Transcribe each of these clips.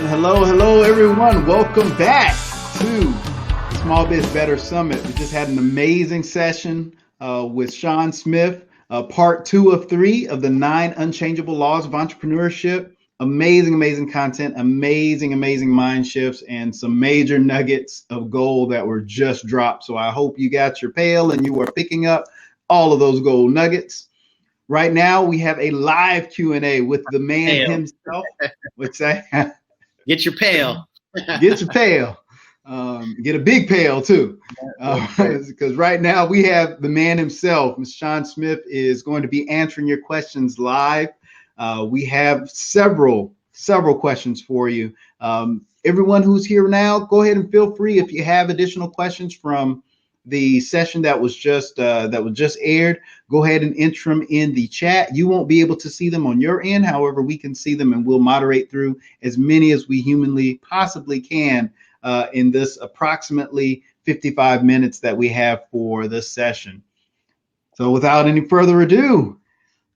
Hello, everyone. Welcome back to Small Biz Better Summit. We just had an amazing session with SeanSmith, part 2 of 3 of the 9 unchangeable laws of entrepreneurship. Amazing content, amazing mind shifts, and some major nuggets of gold that were just dropped. So I hope you got your pail and you are picking up all of those gold nuggets. Right now, we have a live Q&A with the man himself. What's that? Get your pail. Get your pail. Get a big pail, too. Because right now, we have the man himself. Mr. SeanSmith is going to be answering your questions live. We have several questions for you. Everyone who's here now, go ahead and feel free if you have additional questions from the session that was just aired. Go ahead and enter them in the chat. You won't be able to see them on your end. However, we can see them and we'll moderate through as many as we humanly possibly can in this approximately 55 minutes that we have for this session. So without any further ado,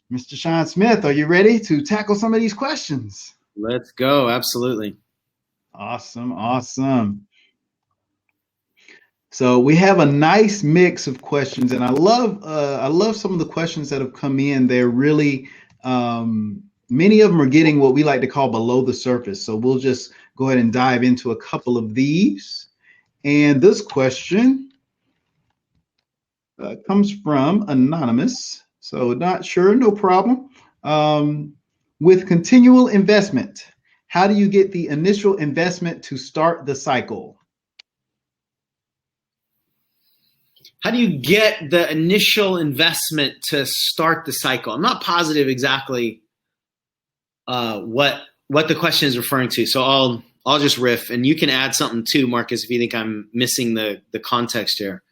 Mr. SeanSmith, are you ready to tackle some of these questions? Let's go. Absolutely. Awesome. So we have a nice mix of questions, and I love some of the questions that have come in. They're really many of them are getting what we like to call below the surface. So we'll just go ahead and dive into a couple of these. And this question comes from Anonymous. So not sure, no problem. With continual investment, how do you get the initial investment to start the cycle? How do you get the initial investment to start the cycle? I'm not positive exactly what the question is referring to. So I'll just riff, and you can add something too, Marcus, if you think I'm missing the context here.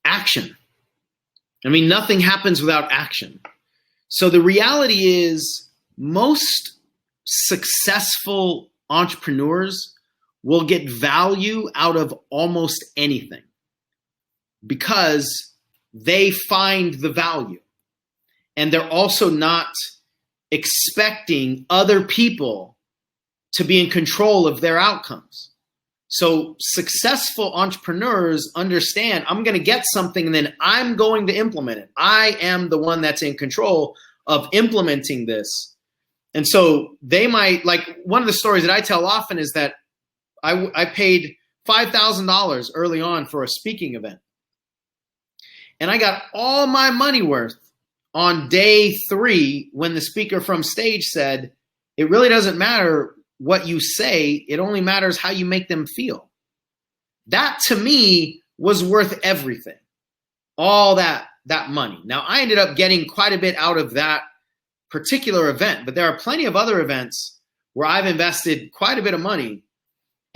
Action. I mean, nothing happens without action. So the reality is most successful entrepreneurs will get value out of almost anything because they find the value. And they're also not expecting other people to be in control of their outcomes. So successful entrepreneurs understand, I'm going to get something and then I'm going to implement it. I am the one that's in control of implementing this. And so they might, like one of the stories that I tell often is that I paid $5,000 early on for a speaking event. And I got all my money worth on day 3 when the speaker from stage said, it really doesn't matter what you say, it only matters how you make them feel. That to me was worth everything, all that money. Now I ended up getting quite a bit out of that particular event, but there are plenty of other events where I've invested quite a bit of money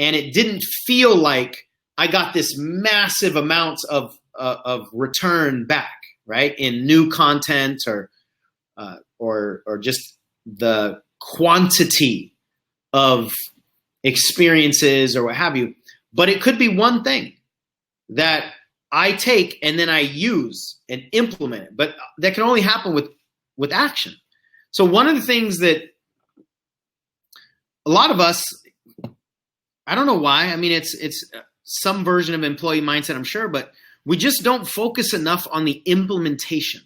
and it didn't feel like I got this massive amount of return back, right? In new content or just the quantity of experiences or what have you. But it could be one thing that I take and then I use and implement it. But that can only happen with action. So one of the things that a lot of us, I don't know why. I mean, it's some version of employee mindset, I'm sure, but we just don't focus enough on the implementation.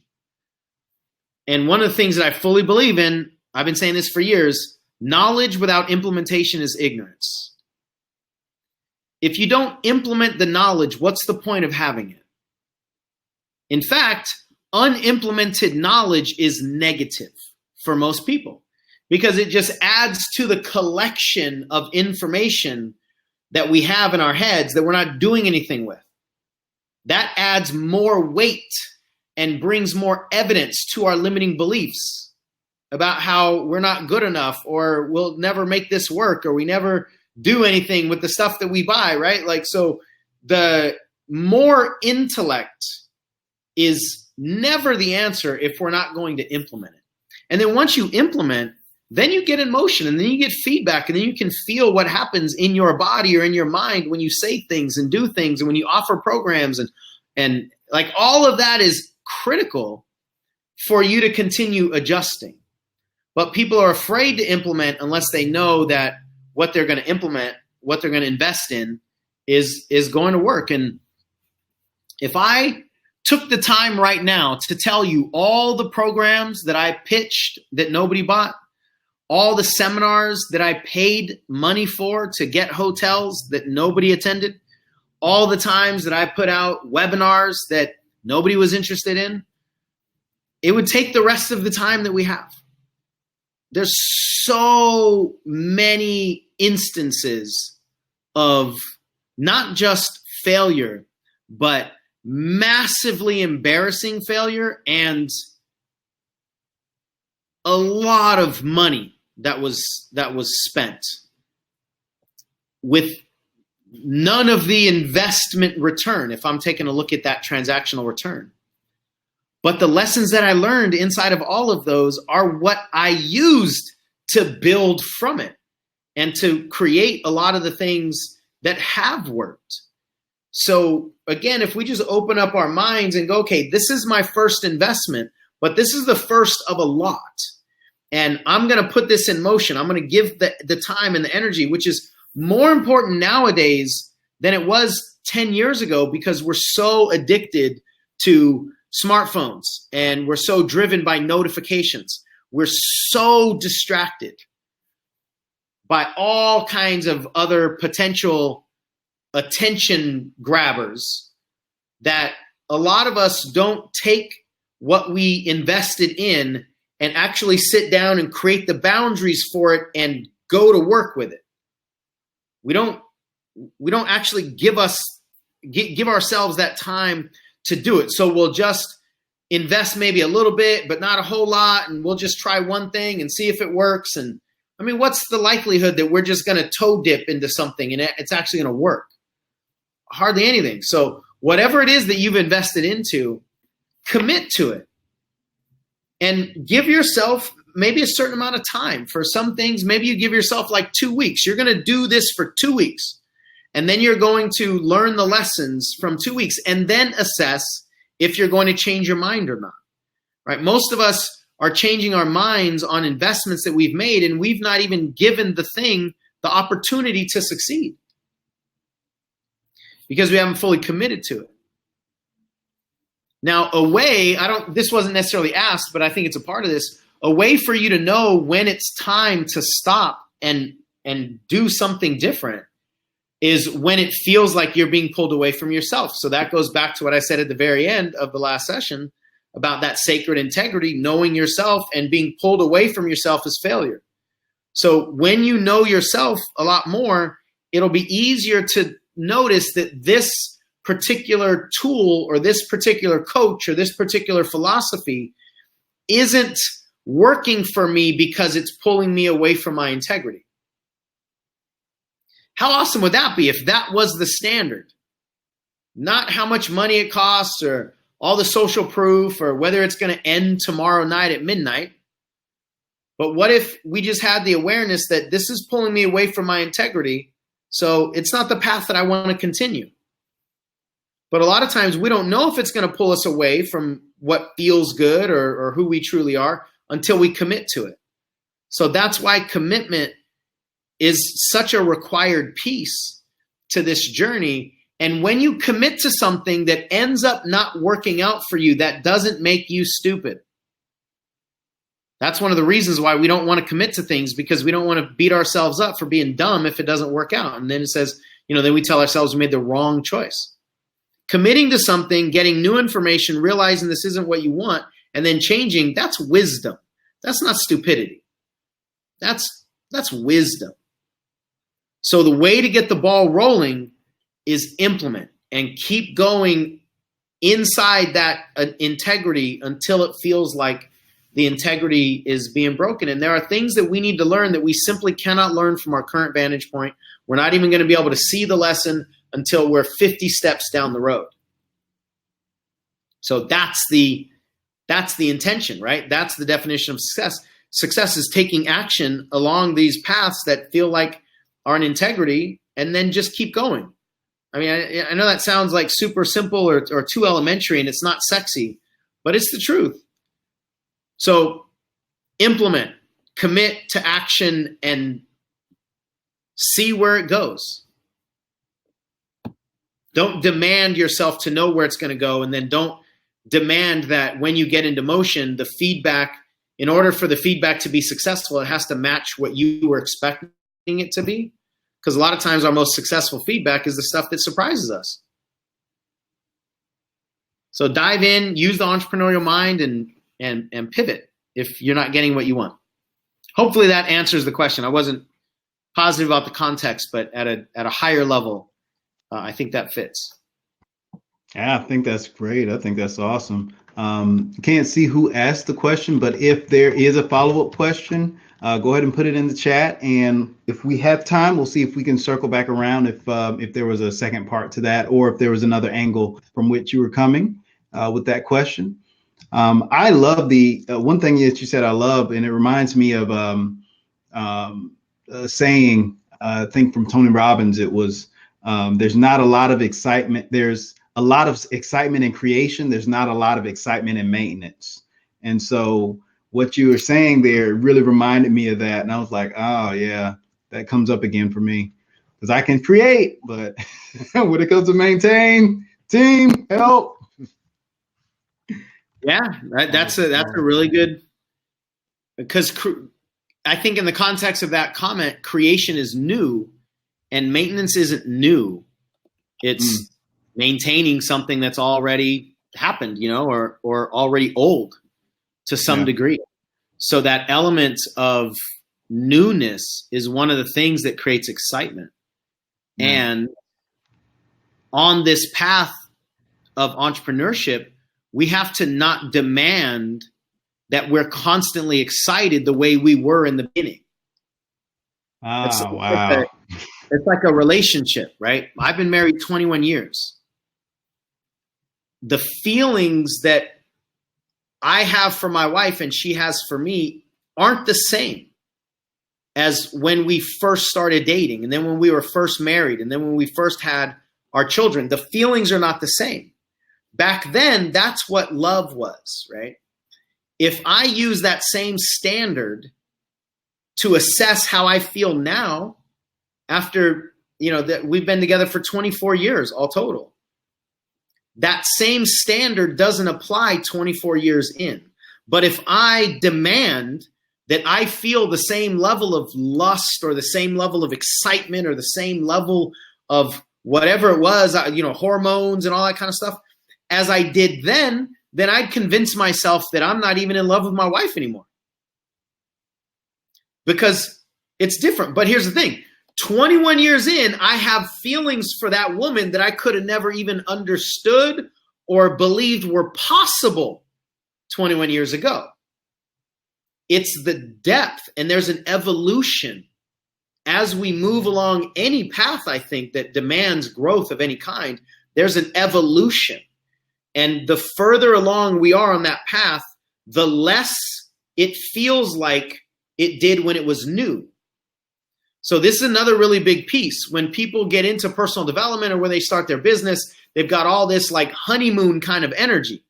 And one of the things that I fully believe in, I've been saying this for years, knowledge without implementation is ignorance. If you don't implement the knowledge, what's the point of having it? In fact, unimplemented knowledge is negative for most people, because it just adds to the collection of information that we have in our heads that we're not doing anything with. That adds more weight and brings more evidence to our limiting beliefs about how we're not good enough or we'll never make this work or we never do anything with the stuff that we buy, right? Like, so the more intellect is never the answer if we're not going to implement it. And then once you implement, then you get in motion and then you get feedback and then you can feel what happens in your body or in your mind when you say things and do things and when you offer programs and like all of that is critical for you to continue adjusting. But people are afraid to implement unless they know that what they're going to implement, what they're going to invest in is going to work. And if I took the time right now to tell you all the programs that I pitched that nobody bought, all the seminars that I paid money for to get hotels that nobody attended, all the times that I put out webinars that nobody was interested in, it would take the rest of the time that we have. There's so many instances of not just failure, but massively embarrassing failure and a lot of money that was spent with none of the investment return, if I'm taking a look at that transactional return. But the lessons that I learned inside of all of those are what I used to build from it and to create a lot of the things that have worked. So again, if we just open up our minds and go, okay, this is my first investment, but this is the first of a lot. And I'm going to put this in motion. I'm going to give the time and the energy, which is more important nowadays than it was 10 years ago, because we're so addicted to smartphones and we're so driven by notifications. We're so distracted by all kinds of other potential attention grabbers that a lot of us don't take what we invested in and actually sit down and create the boundaries for it and go to work with it. We don't actually give ourselves that time to do it. So we'll just invest maybe a little bit, but not a whole lot. And we'll just try one thing and see if it works. And I mean, what's the likelihood that we're just going to toe dip into something and it's actually going to work? Hardly anything. So whatever it is that you've invested into, commit to it and give yourself maybe a certain amount of time. For some things, maybe you give yourself like 2 weeks. You're going to do this for 2 weeks. And then you're going to learn the lessons from 2 weeks and then assess if you're going to change your mind or not, right? Most of us are changing our minds on investments that we've made, and we've not even given the thing the opportunity to succeed because we haven't fully committed to it. Now, this wasn't necessarily asked, but I think it's a part of this, a way for you to know when it's time to stop and do something different is when it feels like you're being pulled away from yourself. So that goes back to what I said at the very end of the last session about that sacred integrity, knowing yourself, and being pulled away from yourself is failure. So when you know yourself a lot more, it'll be easier to notice that this particular tool or this particular coach or this particular philosophy isn't working for me because it's pulling me away from my integrity. How awesome would that be if that was the standard? Not how much money it costs or all the social proof or whether it's going to end tomorrow night at midnight. But what if we just had the awareness that this is pulling me away from my integrity, so it's not the path that I want to continue. But a lot of times we don't know if it's going to pull us away from what feels good or who we truly are until we commit to it. So that's why commitment is such a required piece to this journey. And when you commit to something that ends up not working out for you, that doesn't make you stupid. That's one of the reasons why we don't want to commit to things, because we don't want to beat ourselves up for being dumb if it doesn't work out. And then it says, then we tell ourselves we made the wrong choice. Committing to something, getting new information, realizing this isn't what you want, and then changing, that's wisdom. That's not stupidity. That's wisdom. So the way to get the ball rolling is implement and keep going inside that integrity until it feels like the integrity is being broken. And there are things that we need to learn that we simply cannot learn from our current vantage point. We're not even going to be able to see the lesson until we're 50 steps down the road. So that's the intention, right? That's the definition of success. Success is taking action along these paths that feel like are in integrity, and then just keep going. I mean, I know that sounds like super simple or too elementary, and it's not sexy, but it's the truth. So implement, commit to action and see where it goes. Don't demand yourself to know where it's going to go, and then don't demand that when you get into motion, the feedback, in order for the feedback to be successful, it has to match what you were expecting it to be. Because a lot of times our most successful feedback is the stuff that surprises us. So dive in, use the entrepreneurial mind, and pivot if you're not getting what you want. Hopefully that answers the question. I wasn't positive about the context, but at a higher level, I think that fits. Yeah, I think that's great. I think that's awesome. Can't see who asked the question, but if there is a follow-up question, go ahead and put it in the chat. And if we have time, we'll see if we can circle back around if there was a second part to that, or if there was another angle from which you were coming with that question. I love the one thing that you said I love, and it reminds me of a saying, I think from Tony Robbins. It was, there's not a lot of excitement. There's a lot of excitement in creation. There's not a lot of excitement in maintenance. And so what you were saying there really reminded me of that. And I was like, oh yeah, that comes up again for me, because I can create, but when it comes to maintain, team, help. Yeah, that's a really good, because I think in the context of that comment, creation is new and maintenance isn't new. It's maintaining something that's already happened, or already old to some degree. So that element of newness is one of the things that creates excitement. And on this path of entrepreneurship, we have to not demand that we're constantly excited the way we were in the beginning. Wow. It's like a relationship, right? I've been married 21 years. The feelings that I have for my wife and she has for me aren't the same as when we first started dating, and then when we were first married, and then when we first had our children. The feelings are not the same. Back then, that's what love was, right? If I use that same standard to assess how I feel now, after, that we've been together for 24 years all total, that same standard doesn't apply 24 years in. But if I demand that I feel the same level of lust or the same level of excitement or the same level of whatever it was, hormones and all that kind of stuff, as I did then I'd convince myself that I'm not even in love with my wife anymore. Because it's different. But here's the thing. 21 years in, I have feelings for that woman that I could have never even understood or believed were possible 21 years ago. It's the depth, and there's an evolution as we move along any path, I think, that demands growth of any kind. There's an evolution. And the further along we are on that path, the less it feels like it did when it was new. So this is another really big piece. When people get into personal development or when they start their business, they've got all this like honeymoon kind of energy,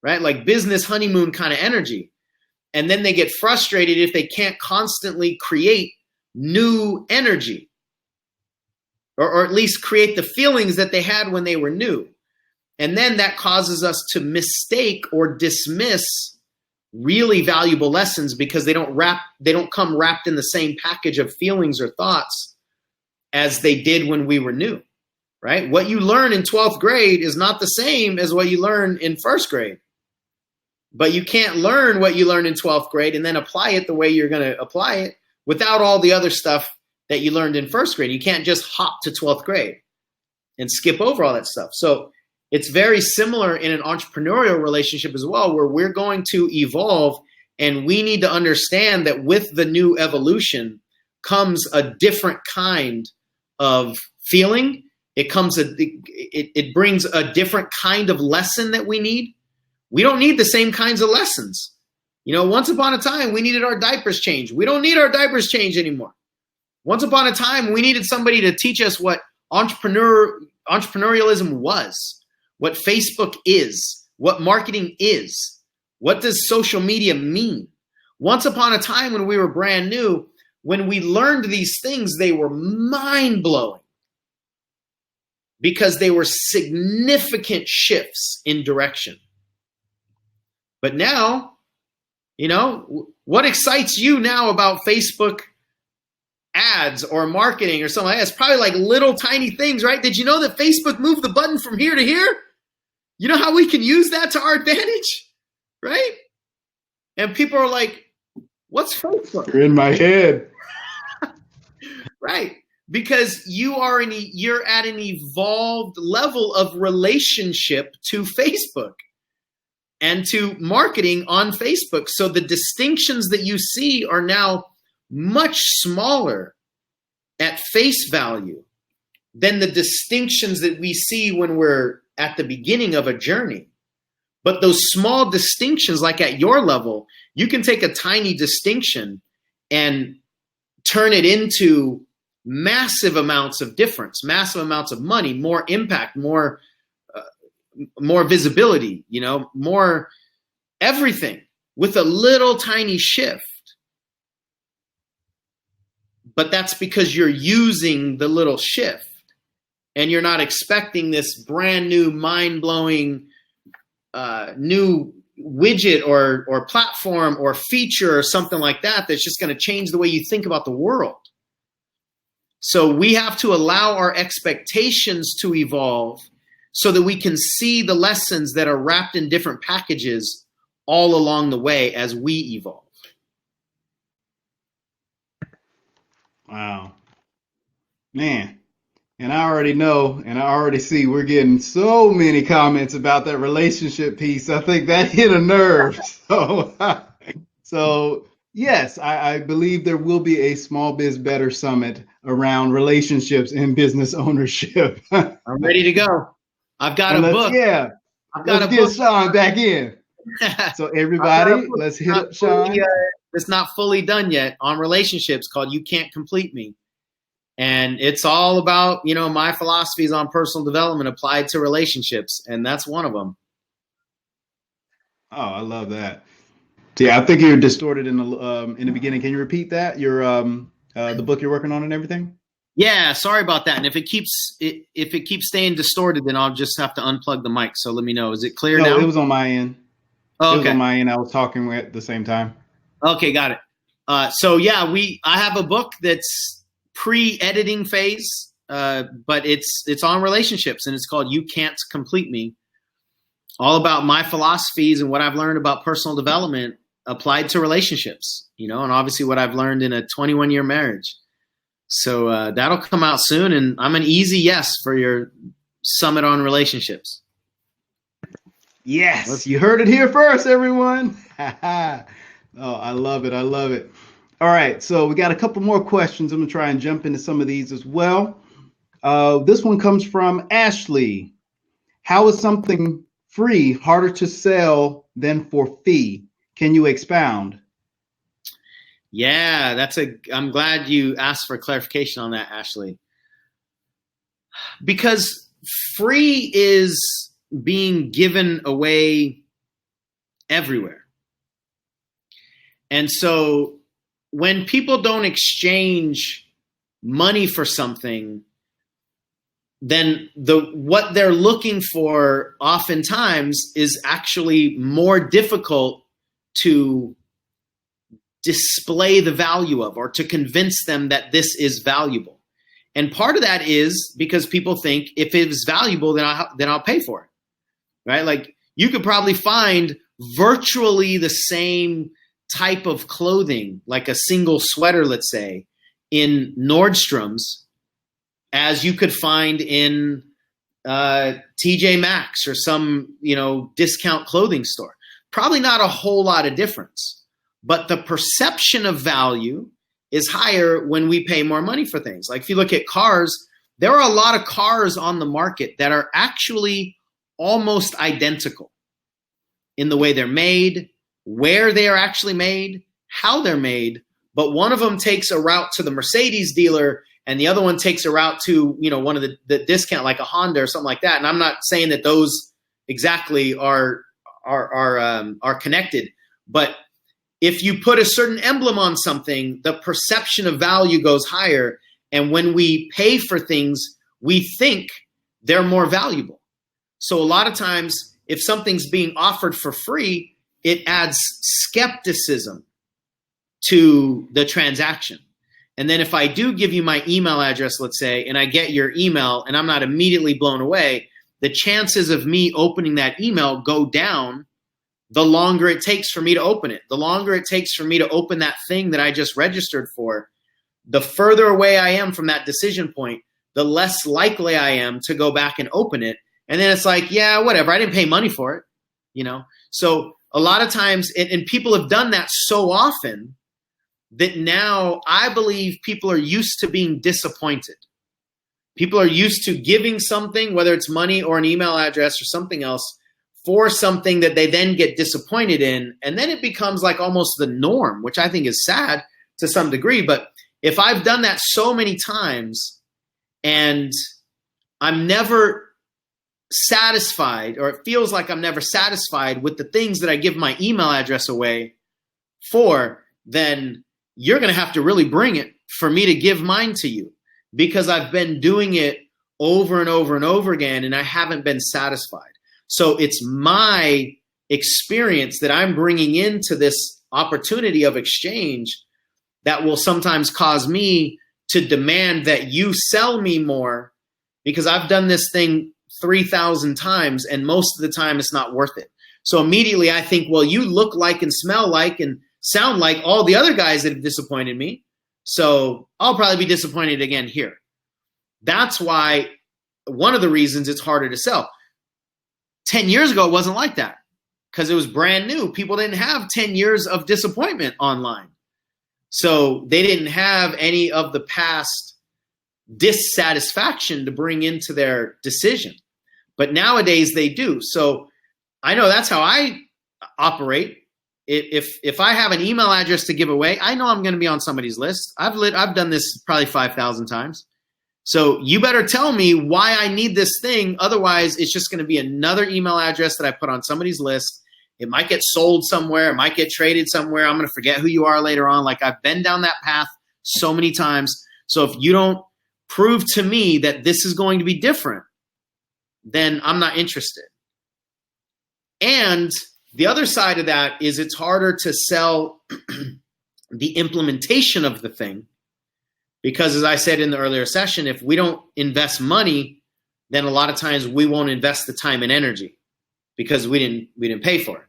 right? Like business honeymoon kind of energy. And then they get frustrated if they can't constantly create new energy, or at least create the feelings that they had when they were new. And then that causes us to mistake or dismiss really valuable lessons because they don't come wrapped in the same package of feelings or thoughts as they did when we were new, right? What you learn in 12th grade is not the same as what you learn in first grade. But you can't learn what you learned in 12th grade and then apply it the way you're going to apply it without all the other stuff that you learned in first grade. You can't just hop to 12th grade and skip over all that stuff. So it's very similar in an entrepreneurial relationship as well, where we're going to evolve, and we need to understand that with the new evolution comes a different kind of feeling. It brings a different kind of lesson that we need. We don't need the same kinds of lessons. Once upon a time, we needed our diapers changed. We don't need our diapers changed anymore. Once upon a time, we needed somebody to teach us what entrepreneurialism was, what Facebook is, what marketing is, what does social media mean, Once upon a time when we were brand new, when we learned these things, they were mind-blowing because they were significant shifts in direction. But now, what excites you now about Facebook ads or marketing or something like that? It's probably like little tiny things, right? Did you know that Facebook moved the button from here to here? You know how we can use that to our advantage, right? And people are like, what's Facebook? You're in my head. Right. Because you're at an evolved level of relationship to Facebook and to marketing on Facebook. So the distinctions that you see are now much smaller at face value than the distinctions that we see when we're at the beginning of a journey. But those small distinctions, like at your level, you can take a tiny distinction and turn it into massive amounts of difference, massive amounts of money, more impact, more visibility, more everything with a little tiny shift. But that's because you're using the little shift and you're not expecting this brand new, mind-blowing new widget or platform or feature or something like that that's just going to change the way you think about the world. So we have to allow our expectations to evolve so that we can see the lessons that are wrapped in different packages all along the way as we evolve. Wow. Man. And I already know, and I already see we're getting so many comments about that relationship piece. I think that hit a nerve. So yes, I believe there will be a Small Biz Better Summit around relationships and business ownership. I'm ready to go. I've got a book. Yeah. Let's get Sean back in. So everybody, let's hit up Sean. It's not fully done yet on relationships called You Can't Complete Me. And it's all about, my philosophies on personal development applied to relationships. And that's one of them. Oh, I love that. Yeah, I think you're distorted in the beginning. Can you repeat that? Your the book you're working on and everything? Yeah, sorry about that. And if it keeps staying distorted, then I'll just have to unplug the mic. So let me know. Is it clear now? No, it was on my end. Oh, okay. It was on my end. I was talking at the same time. Okay, got it. So yeah, I have a book that's pre-editing phase, but it's on relationships, and it's called You Can't Complete Me. All about my philosophies and what I've learned about personal development applied to relationships, and obviously what I've learned in a 21-year marriage. So that'll come out soon, and I'm an easy yes for your summit on relationships. Yes, you heard it here first, everyone. Oh, I love it. I love it. All right, so we got a couple more questions. I'm going to try and jump into some of these as well. This one comes from Ashley. How is something free harder to sell than for fee? Can you expound? Yeah, I'm glad you asked for clarification on that, Ashley. Because free is being given away everywhere. And so when people don't exchange money for something, then what they're looking for oftentimes is actually more difficult to display the value of, or to convince them that this is valuable. And part of that is because people think if it is valuable, then I'll pay for it, right? Like you could probably find virtually the same type of clothing, like a single sweater, let's say, in Nordstrom's as you could find in TJ Maxx or some, discount clothing store. Probably not a whole lot of difference, but the perception of value is higher when we pay more money for things. Like if you look at cars, there are a lot of cars on the market that are actually almost identical in the way they're made, where they are actually made, how they're made, but one of them takes a route to the Mercedes dealer and the other one takes a route to, one of the discount, like a Honda or something like that. And I'm not saying that those exactly are connected, but if you put a certain emblem on something, the perception of value goes higher. And when we pay for things, we think they're more valuable. So a lot of times, if something's being offered for free, it adds skepticism to the transaction. And then if I do give you my email address, let's say, and I get your email and I'm not immediately blown away, the chances of me opening that email go down the longer it takes for me to open it. The longer it takes for me to open that thing that I just registered for, the further away I am from that decision point, the less likely I am to go back and open it. And then it's like, yeah, whatever. I didn't pay money for it, you know? So a lot of times, and people have done that so often that now I believe people are used to being disappointed. People are used to giving something, whether it's money or an email address or something else, for something that they then get disappointed in. And then it becomes like almost the norm, which I think is sad to some degree. But if I've done that so many times and I'm never satisfied, or it feels like I'm never satisfied with the things that I give my email address away for, then you're going to have to really bring it for me to give mine to you, because I've been doing it over and over and over again and I haven't been satisfied. So it's my experience that I'm bringing into this opportunity of exchange that will sometimes cause me to demand that you sell me more, because I've done this thing 3,000 times and most of the time it's not worth it. So immediately I think, well, you look like and smell like and sound like all the other guys that have disappointed me, so I'll probably be disappointed again here. That's why one of the reasons it's harder to sell. 10 years ago, it wasn't like that because it was brand new. People didn't have 10 years of disappointment online. So they didn't have any of the past dissatisfaction to bring into their decision. But nowadays they do. So I know that's how I operate. If I have an email address to give away, I know I'm going to be on somebody's list. I've done this probably 5,000 times. So you better tell me why I need this thing. Otherwise, it's just going to be another email address that I put on somebody's list. It might get sold somewhere. It might get traded somewhere. I'm going to forget who you are later on. Like, I've been down that path so many times. So if you don't prove to me that this is going to be different, then I'm not interested. And the other side of that is it's harder to sell the implementation of the thing, because as I said in the earlier session, if we don't invest money, then a lot of times we won't invest the time and energy because we didn't pay for it,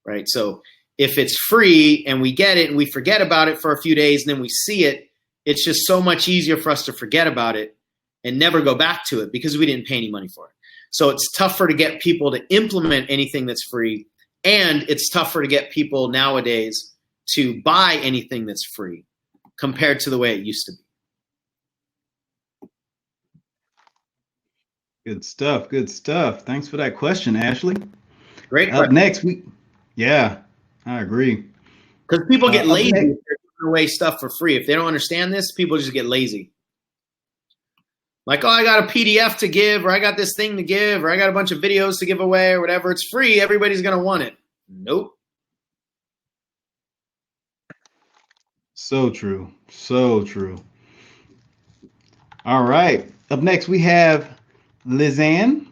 right? So if it's free and we get it and we forget about it for a few days and then we see it, it's just so much easier for us to forget about it and never go back to it because we didn't pay any money for it. So it's tougher to get people to implement anything that's free, and it's tougher to get people nowadays to buy anything that's free compared to the way it used to be. Good stuff. Good stuff. Thanks for that question, Ashley. Great. Up next, I agree. Because people get lazy if they're giving away stuff for free. If they don't understand this, people just get lazy. Like, oh, I got a PDF to give, or I got this thing to give, or I got a bunch of videos to give away, or whatever. It's free. Everybody's going to want it. Nope. So true. So true. All right. Up next, we have Lizanne.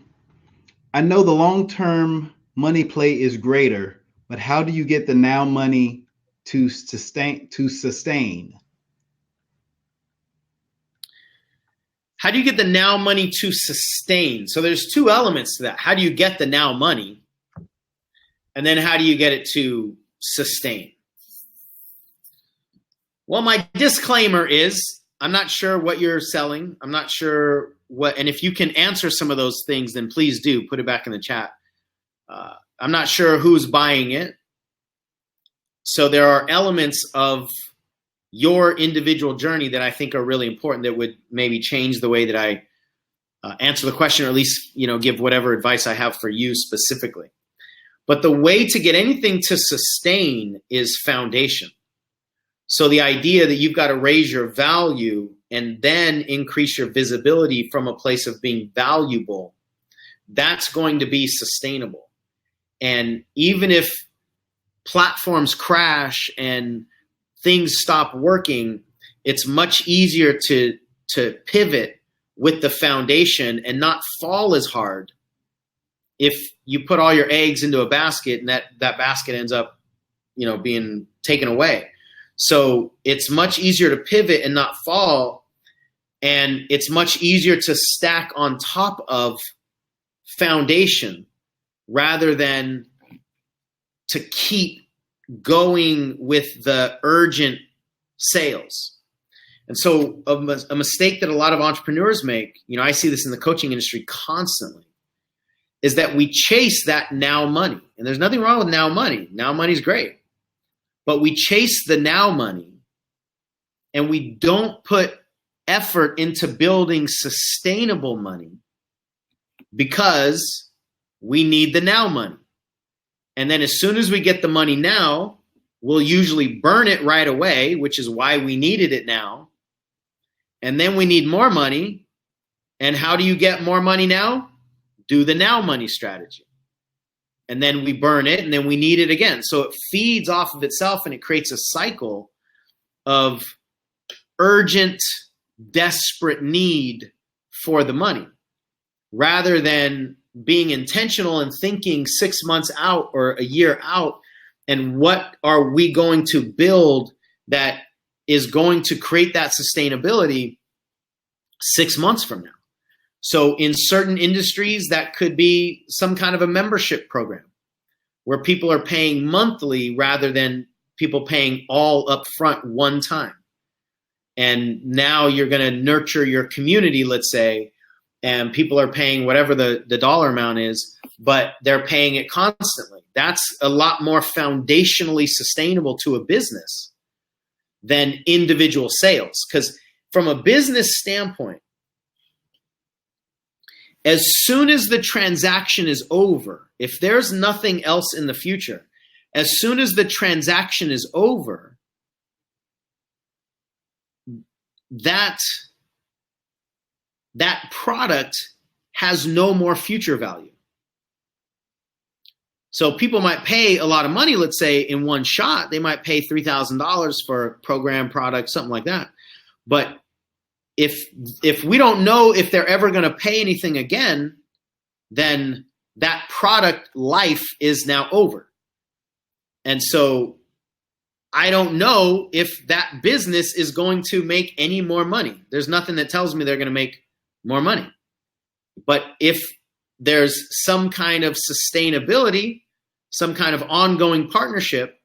I know the long-term money play is greater, but how do you get the now money to sustain? How do you get the now money to sustain? So there's two elements to that. How do you get the now money? And then how do you get it to sustain? Well, my disclaimer is I'm not sure what you're selling. I'm not sure what, and if you can answer some of those things, then please do put it back in the chat. I'm not sure who's buying it. So there are elements of your individual journey that I think are really important that would maybe change the way that I answer the question, or at least, give whatever advice I have for you specifically. But the way to get anything to sustain is foundation. So the idea that you've got to raise your value and then increase your visibility from a place of being valuable, that's going to be sustainable. And even if platforms crash and things stop working, it's much easier to pivot with the foundation and not fall as hard if you put all your eggs into a basket and that basket ends up, being taken away. So it's much easier to pivot and not fall. And it's much easier to stack on top of foundation rather than to keep going with the urgent sales. And so a mistake that a lot of entrepreneurs make, I see this in the coaching industry constantly, is that we chase that now money. And there's nothing wrong with now money. Now money's great. But we chase the now money and we don't put effort into building sustainable money because we need the now money. And then as soon as we get the money now, we'll usually burn it right away, which is why we needed it now. And then we need more money. And how do you get more money now? Do the now money strategy. And then we burn it and then we need it again. So it feeds off of itself and it creates a cycle of urgent, desperate need for the money rather than being intentional and thinking 6 months out or a year out. And what are we going to build that is going to create that sustainability 6 months from now? So in certain industries, that could be some kind of a membership program where people are paying monthly rather than people paying all up front one time. And now you're going to nurture your community, let's say, and people are paying whatever the dollar amount is, but they're paying it constantly. That's a lot more foundationally sustainable to a business than individual sales. Because from a business standpoint, as soon as the transaction is over, if there's nothing else in the future, as soon as the transaction is over, that product has no more future value. So people might pay a lot of money, let's say in one shot, they might pay $3,000 for a program, product, something like that. But if we don't know if they're ever going to pay anything again, then that product life is now over. And so I don't know if that business is going to make any more money. There's nothing that tells me they're going to make more money. But if there's some kind of sustainability, some kind of ongoing partnership,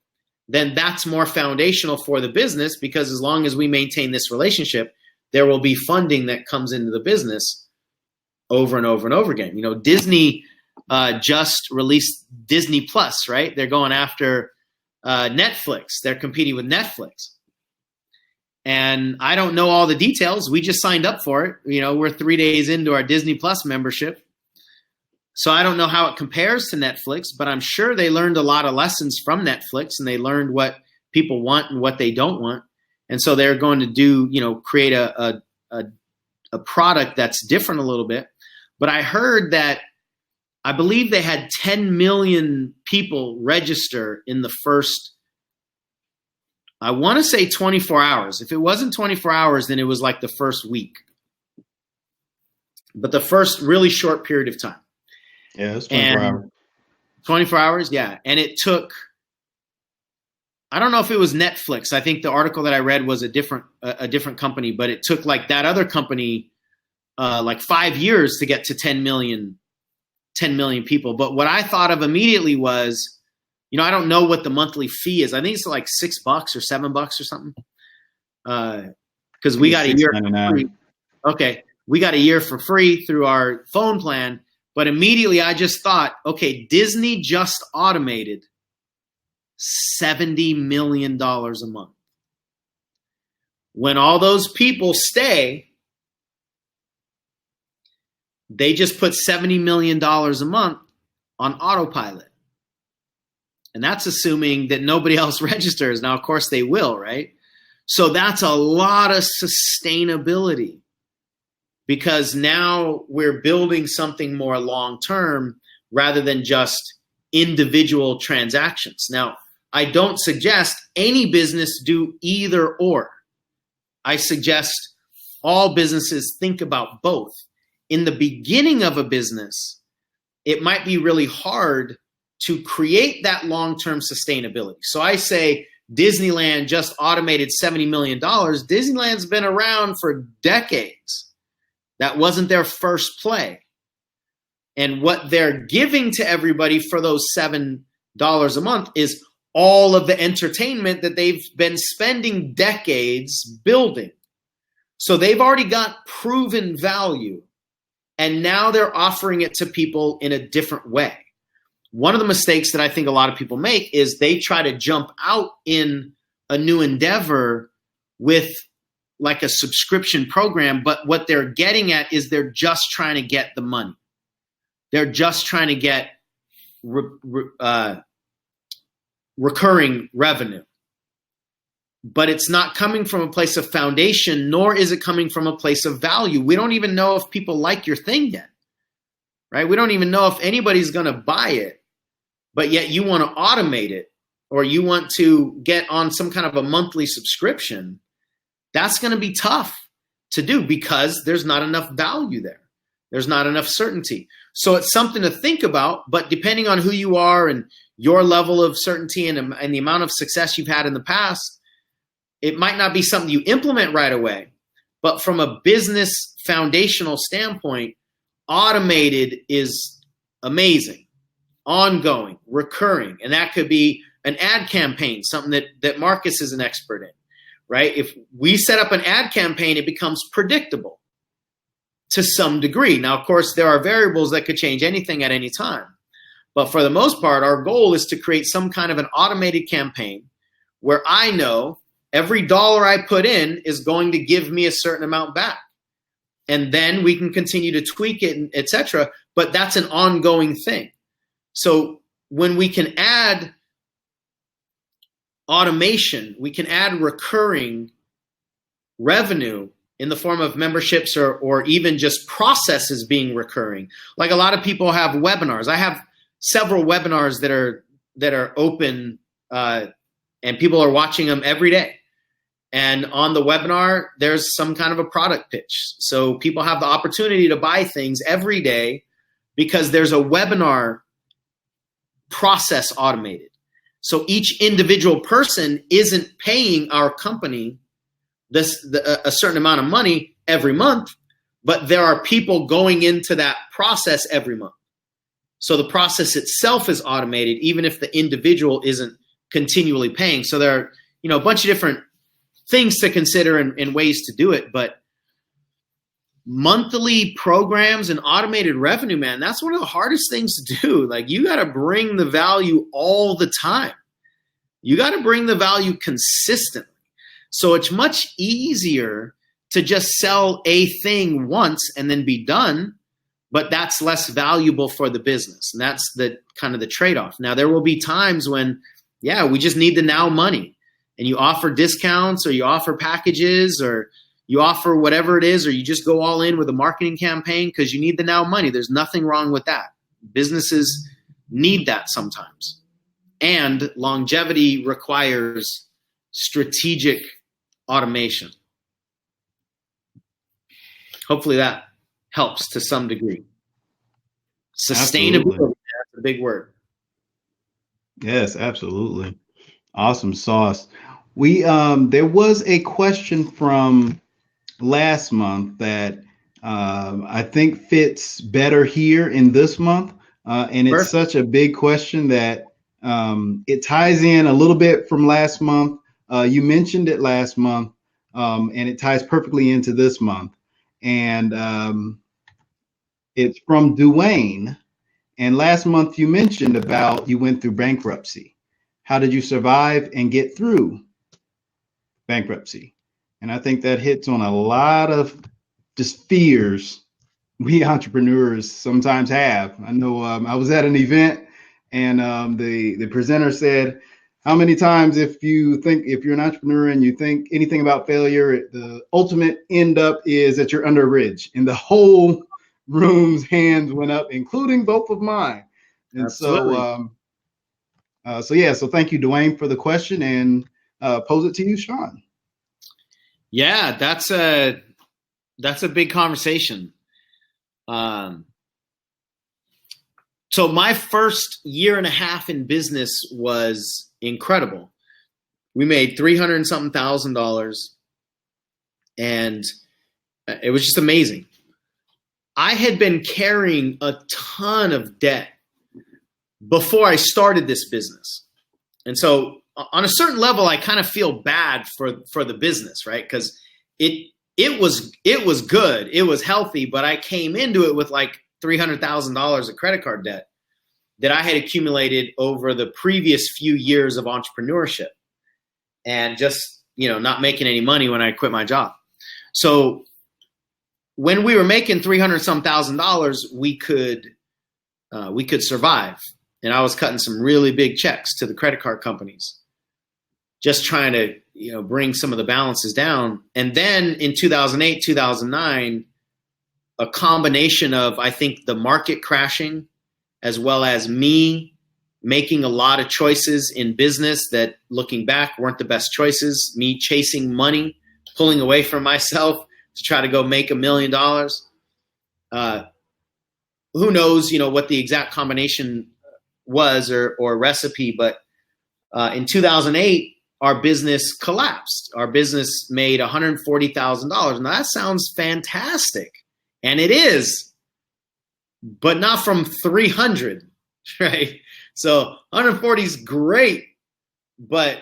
then that's more foundational for the business, because as long as we maintain this relationship, there will be funding that comes into the business over and over and over again. Disney just released Disney Plus, right? They're going after Netflix. They're competing with Netflix. And I don't know all the details. We just signed up for it. We're 3 days into our Disney Plus membership. So I don't know how it compares to Netflix, but I'm sure they learned a lot of lessons from Netflix, and they learned what people want and what they don't want. And so they're going to create a product that's different a little bit. But I heard that I believe they had 10 million people register in the first, I want to say 24 hours. If it wasn't 24 hours, then it was like the first week. But the first really short period of time. Yeah, it's 24 hours. 24 hours, yeah. And it took, I don't know if it was Netflix. I think the article that I read was a different company, but it took like that other company like 5 years to get to 10 million people. But what I thought of immediately was, I don't know what the monthly fee is. I think it's like $6 or $7 or something. Because we got a year for free. Okay, we got a year for free through our phone plan. But immediately I just thought, okay, Disney just automated $70 million a month. When all those people stay, they just put $70 million a month on autopilot. And that's assuming that nobody else registers. Now, of course, they will, right? So that's a lot of sustainability, because now we're building something more long-term rather than just individual transactions. Now, I don't suggest any business do either or. I suggest all businesses think about both. In the beginning of a business, it might be really hard to create that long-term sustainability. So I say Disneyland just automated $70 million. Disneyland's been around for decades. That wasn't their first play. And what they're giving to everybody for those $7 a month is all of the entertainment that they've been spending decades building. So they've already got proven value, and now they're offering it to people in a different way. One of the mistakes that I think a lot of people make is they try to jump out in a new endeavor with like a subscription program, but what they're getting at is they're just trying to get the money. They're just trying to get recurring revenue. But it's not coming from a place of foundation, nor is it coming from a place of value. We don't even know if people like your thing yet, right? We don't even know if anybody's going to buy it, but yet you want to automate it, or you want to get on some kind of a monthly subscription. That's going to be tough to do because there's not enough value there. There's not enough certainty. So it's something to think about, but depending on who you are and your level of certainty and the amount of success you've had in the past, it might not be something you implement right away. But from a business foundational standpoint, automated is amazing, ongoing, recurring. And that could be an ad campaign, something that Marcus is an expert in, right? If we set up an ad campaign, it becomes predictable to some degree. Now, of course, there are variables that could change anything at any time. But for the most part, our goal is to create some kind of an automated campaign where I know every dollar I put in is going to give me a certain amount back. And then we can continue to tweak it, et cetera. But that's an ongoing thing. So when we can add automation, we can add recurring revenue in the form of memberships or even just processes being recurring. Like a lot of people have webinars. I have several webinars that are open and people are watching them every day. And on the webinar, there's some kind of a product pitch. So people have the opportunity to buy things every day because there's a webinar process automated. So each individual person isn't paying our company a certain amount of money every month, but there are people going into that process every month. So the process itself is automated, even if the individual isn't continually paying. So there are, a bunch of different things to consider and ways to do it. But monthly programs and automated revenue, man, that's one of the hardest things to do. Like, you got to bring the value all the time. You got to bring the value consistently. So it's much easier to just sell a thing once and then be done, but that's less valuable for the business. And that's the kind of the trade-off. Now, there will be times when, we just need the now money. And you offer discounts, or you offer packages, or you offer whatever it is, or you just go all in with a marketing campaign because you need the now money. There's nothing wrong with that. Businesses need that sometimes. And longevity requires strategic automation. Hopefully that helps to some degree. Sustainability, that's a big word. Yes, absolutely. Awesome sauce. We there was a question from last month that I think fits better here in this month. And it's Perfect. Such a big question that it ties in a little bit from last month. You mentioned it last month, and it ties perfectly into this month. And it's from Dwayne. And last month you mentioned about you went through bankruptcy. How did you survive and get through bankruptcy? And I think that hits on a lot of just fears we entrepreneurs sometimes have. I know I was at an event and the presenter said, how many times if you're an entrepreneur and you think anything about failure, the ultimate end up is that you're under a bridge, and the whole room's hands went up, including both of mine. And Absolutely. So So thank you, Dwayne, for the question, and pose it to you, Sean. Yeah, that's a big conversation. So my first year and a half in business was incredible. We made $300 and something thousand, and it was just amazing. I had been carrying a ton of debt before I started this business. And so on a certain level, I kind of feel bad for the business, right? Because it was good. It was healthy, but I came into it with like $300,000 of credit card debt that I had accumulated over the previous few years of entrepreneurship, and just, not making any money when I quit my job. So when we were making $300 some thousand, we could survive. And I was cutting some really big checks to the credit card companies, just trying to, bring some of the balances down. And then in 2008, 2009, a combination of, I think, the market crashing, as well as me making a lot of choices in business that, looking back, weren't the best choices. Me chasing money, pulling away from myself to try to go make $1 million. Who knows, what the exact combination was or recipe, but in 2008, our business collapsed. Our business made $140,000. Now that sounds fantastic, and it is, but not from 300, right? So 140 is great, but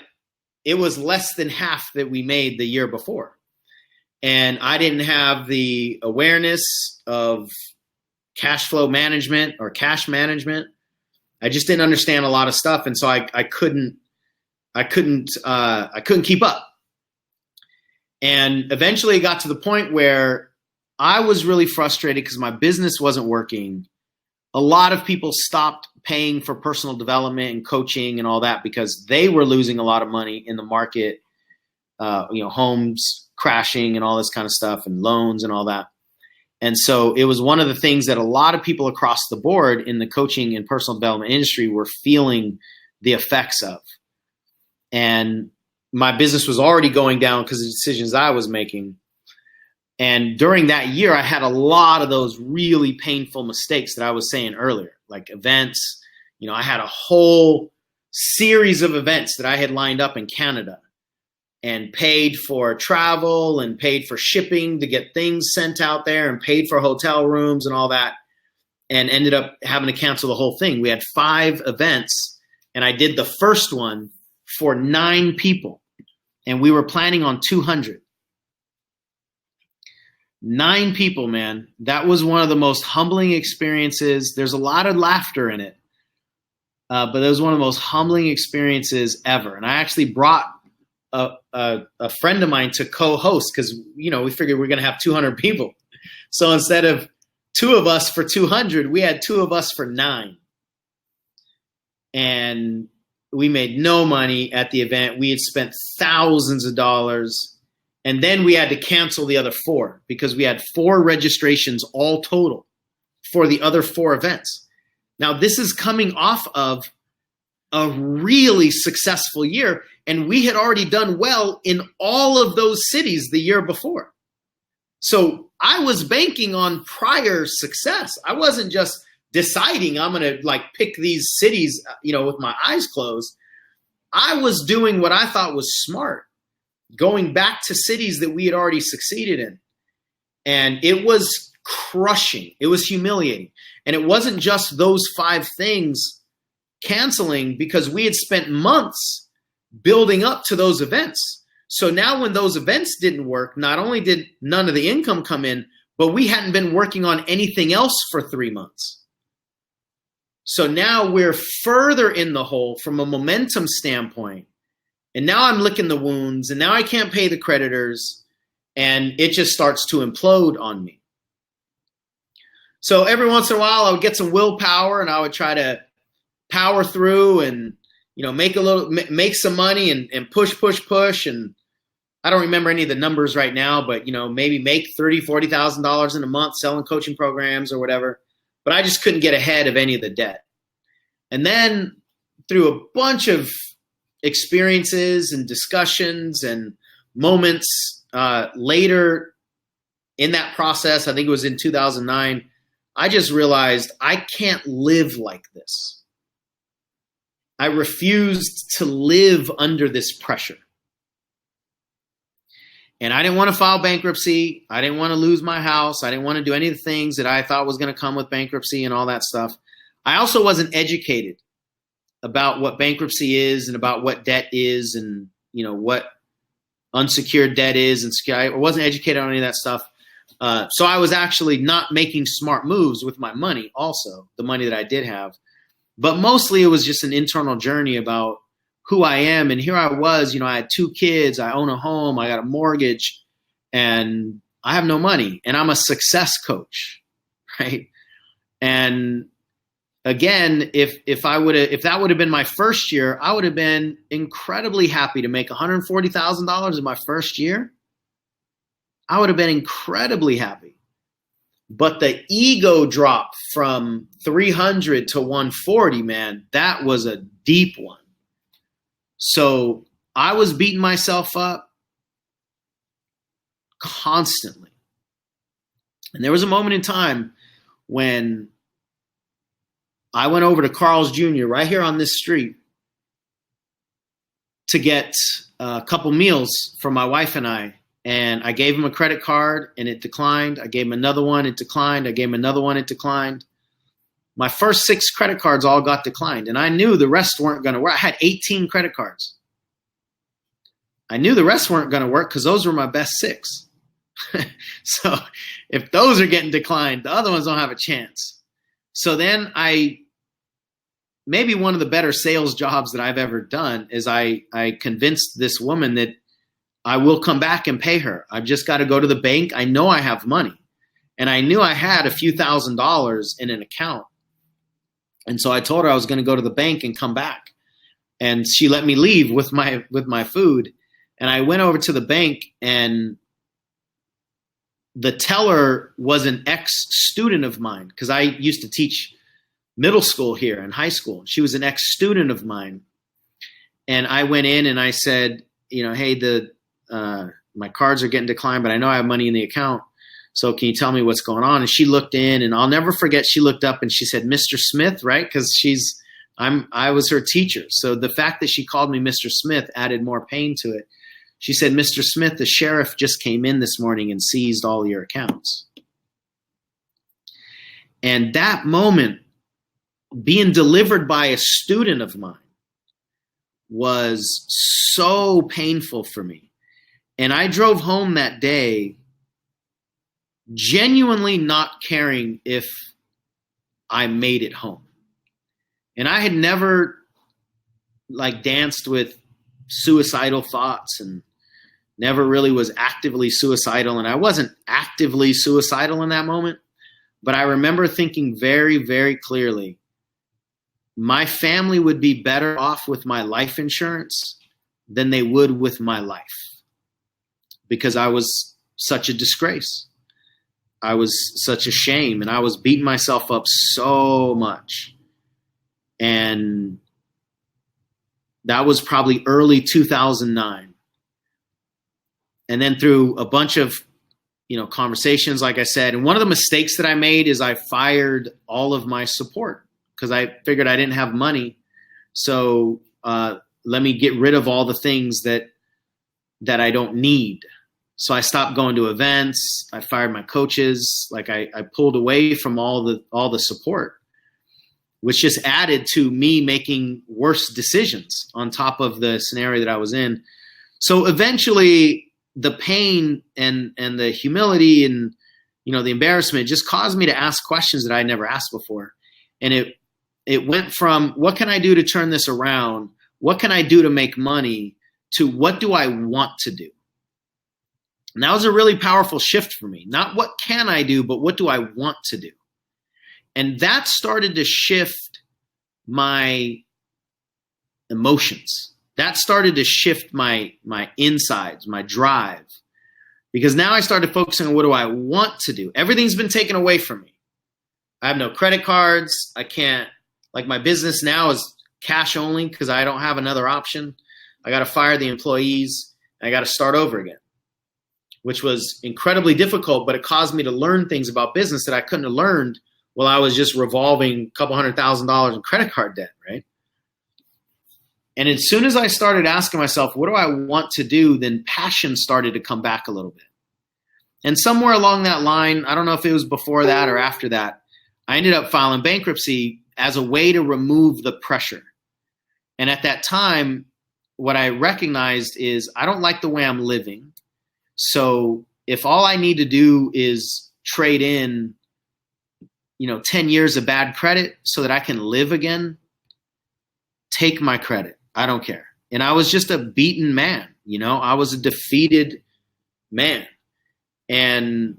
it was less than half that we made the year before. And I didn't have the awareness of cash flow management or cash management. I just didn't understand a lot of stuff. And so I couldn't keep up. And eventually it got to the point where I was really frustrated because my business wasn't working. A lot of people stopped paying for personal development and coaching and all that because they were losing a lot of money in the market, homes crashing and all this kind of stuff, and loans and all that. And so it was one of the things that a lot of people across the board in the coaching and personal development industry were feeling the effects of. And my business was already going down because of the decisions I was making. And during that year, I had a lot of those really painful mistakes that I was saying earlier, like events. I had a whole series of events that I had lined up in Canada and paid for travel and paid for shipping to get things sent out there and paid for hotel rooms and all that, and ended up having to cancel the whole thing. We had 5 events, and I did the first one for 9 people, and we were planning on 200. 9 people, man. That was one of the most humbling experiences. There's a lot of laughter in it, but it was one of the most humbling experiences ever. And I actually brought a friend of mine to co-host because, we figured we're going to have 200 people. So instead of 2 of us for 200, we had 2 of us for 9. And we made no money at the event. We had spent thousands of dollars. And then we had to cancel the other 4 because we had 4 registrations all total for the other 4 events. Now, this is coming off of a really successful year, and we had already done well in all of those cities the year before. So I was banking on prior success. I wasn't just deciding I'm going to pick these cities, with my eyes closed. I was doing what I thought was smart, going back to cities that we had already succeeded in. And it was crushing. It was humiliating. And it wasn't just those 5 things canceling, because we had spent months building up to those events. So now when those events didn't work, not only did none of the income come in, but we hadn't been working on anything else for 3 months. So now we're further in the hole from a momentum standpoint. And now I'm licking the wounds, and now I can't pay the creditors, and it just starts to implode on me. So every once in a while I would get some willpower, and I would try to power through and, make some money and push. And I don't remember any of the numbers right now, but, maybe make $30,000, $40,000 in a month selling coaching programs or whatever. But I just couldn't get ahead of any of the debt. And then through a bunch of experiences and discussions and moments later in that process, I think it was in 2009, I just realized I can't live like this. I refused to live under this pressure. And I didn't want to file bankruptcy. I didn't want to lose my house. I didn't want to do any of the things that I thought was going to come with bankruptcy and all that stuff. I also wasn't educated about what bankruptcy is and about what debt is and, you know, what unsecured debt is. And I wasn't educated on any of that stuff. So I was actually not making smart moves with my money also, the money that I did have. But mostly it was just an internal journey about who I am. And here I was, you know, I had 2 kids, I own a home, I got a mortgage, and I have no money. And I'm a success coach, right? And again, if that would have been my first year, I would have been incredibly happy to make $140,000 in my first year. I would have been incredibly happy. But the ego drop from 300 to 140, man, that was a deep one. So I was beating myself up constantly. And there was a moment in time when I went over to Carl's Jr. right here on this street to get a couple meals for my wife and I. And I gave him a credit card and it declined. I gave him another one, it declined. I gave him another one, it declined. My first 6 credit cards all got declined. And I knew the rest weren't going to work. I had 18 credit cards. I knew the rest weren't going to work because those were my best 6. So if those are getting declined, the other ones don't have a chance. So then maybe one of the better sales jobs that I've ever done is I convinced this woman that I will come back and pay her. I've just got to go to the bank. I know I have money. And I knew I had a few $1,000s in an account. And so I told her I was going to go to the bank and come back. And she let me leave with my food. And I went over to the bank, and the teller was an ex-student of mine because I used to teach middle school here and high school. She was an ex-student of mine. And I went in and I said, you know, hey, my cards are getting declined, but I know I have money in the account. So can you tell me what's going on? And she looked in, and I'll never forget, she looked up and she said, Mr. Smith, right? Because I was her teacher. So the fact that she called me Mr. Smith added more pain to it. She said, Mr. Smith, the sheriff just came in this morning and seized all your accounts. And that moment, being delivered by a student of mine, was so painful for me. And I drove home that day genuinely not caring if I made it home. And I had never danced with suicidal thoughts and never really was actively suicidal. And I wasn't actively suicidal in that moment, but I remember thinking very, very clearly, my family would be better off with my life insurance than they would with my life, because I was such a disgrace. I was such a shame, and I was beating myself up so much. And that was probably early 2009. And then through a bunch of, conversations, like I said, and one of the mistakes that I made is I fired all of my support because I figured I didn't have money. So let me get rid of all the things that I don't need. So I stopped going to events. I fired my coaches. I pulled away from all the support, which just added to me making worse decisions on top of the scenario that I was in. So eventually the pain and the humility and, the embarrassment just caused me to ask questions that I never asked before. And it went from, what can I do to turn this around? What can I do to make money? To what do I want to do? And that was a really powerful shift for me. Not what can I do, but what do I want to do? And that started to shift my emotions. That started to shift my insides, my drive. Because now I started focusing on what do I want to do? Everything's been taken away from me. I have no credit cards. I can't, my business now is cash only because I don't have another option. I got to fire the employees. I got to start over again, which was incredibly difficult, but it caused me to learn things about business that I couldn't have learned while I was just revolving a couple $100,000 in credit card debt, right? And as soon as I started asking myself, what do I want to do? Then passion started to come back a little bit. And somewhere along that line, I don't know if it was before that or after that, I ended up filing bankruptcy as a way to remove the pressure. And at that time, what I recognized is I don't like the way I'm living. So if all I need to do is trade in, 10 years of bad credit so that I can live again, take my credit. I don't care. And I was just a beaten man. I was a defeated man. And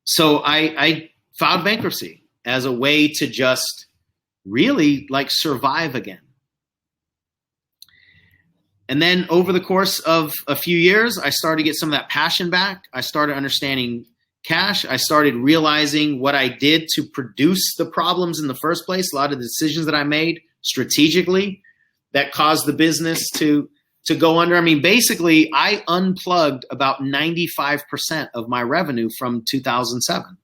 so I filed bankruptcy as a way to just really survive again. And then over the course of a few years, I started to get some of that passion back. I started understanding cash. I started realizing what I did to produce the problems in the first place. A lot of the decisions that I made strategically that caused the business to go under. I mean, basically, I unplugged about 95% of my revenue from 2007.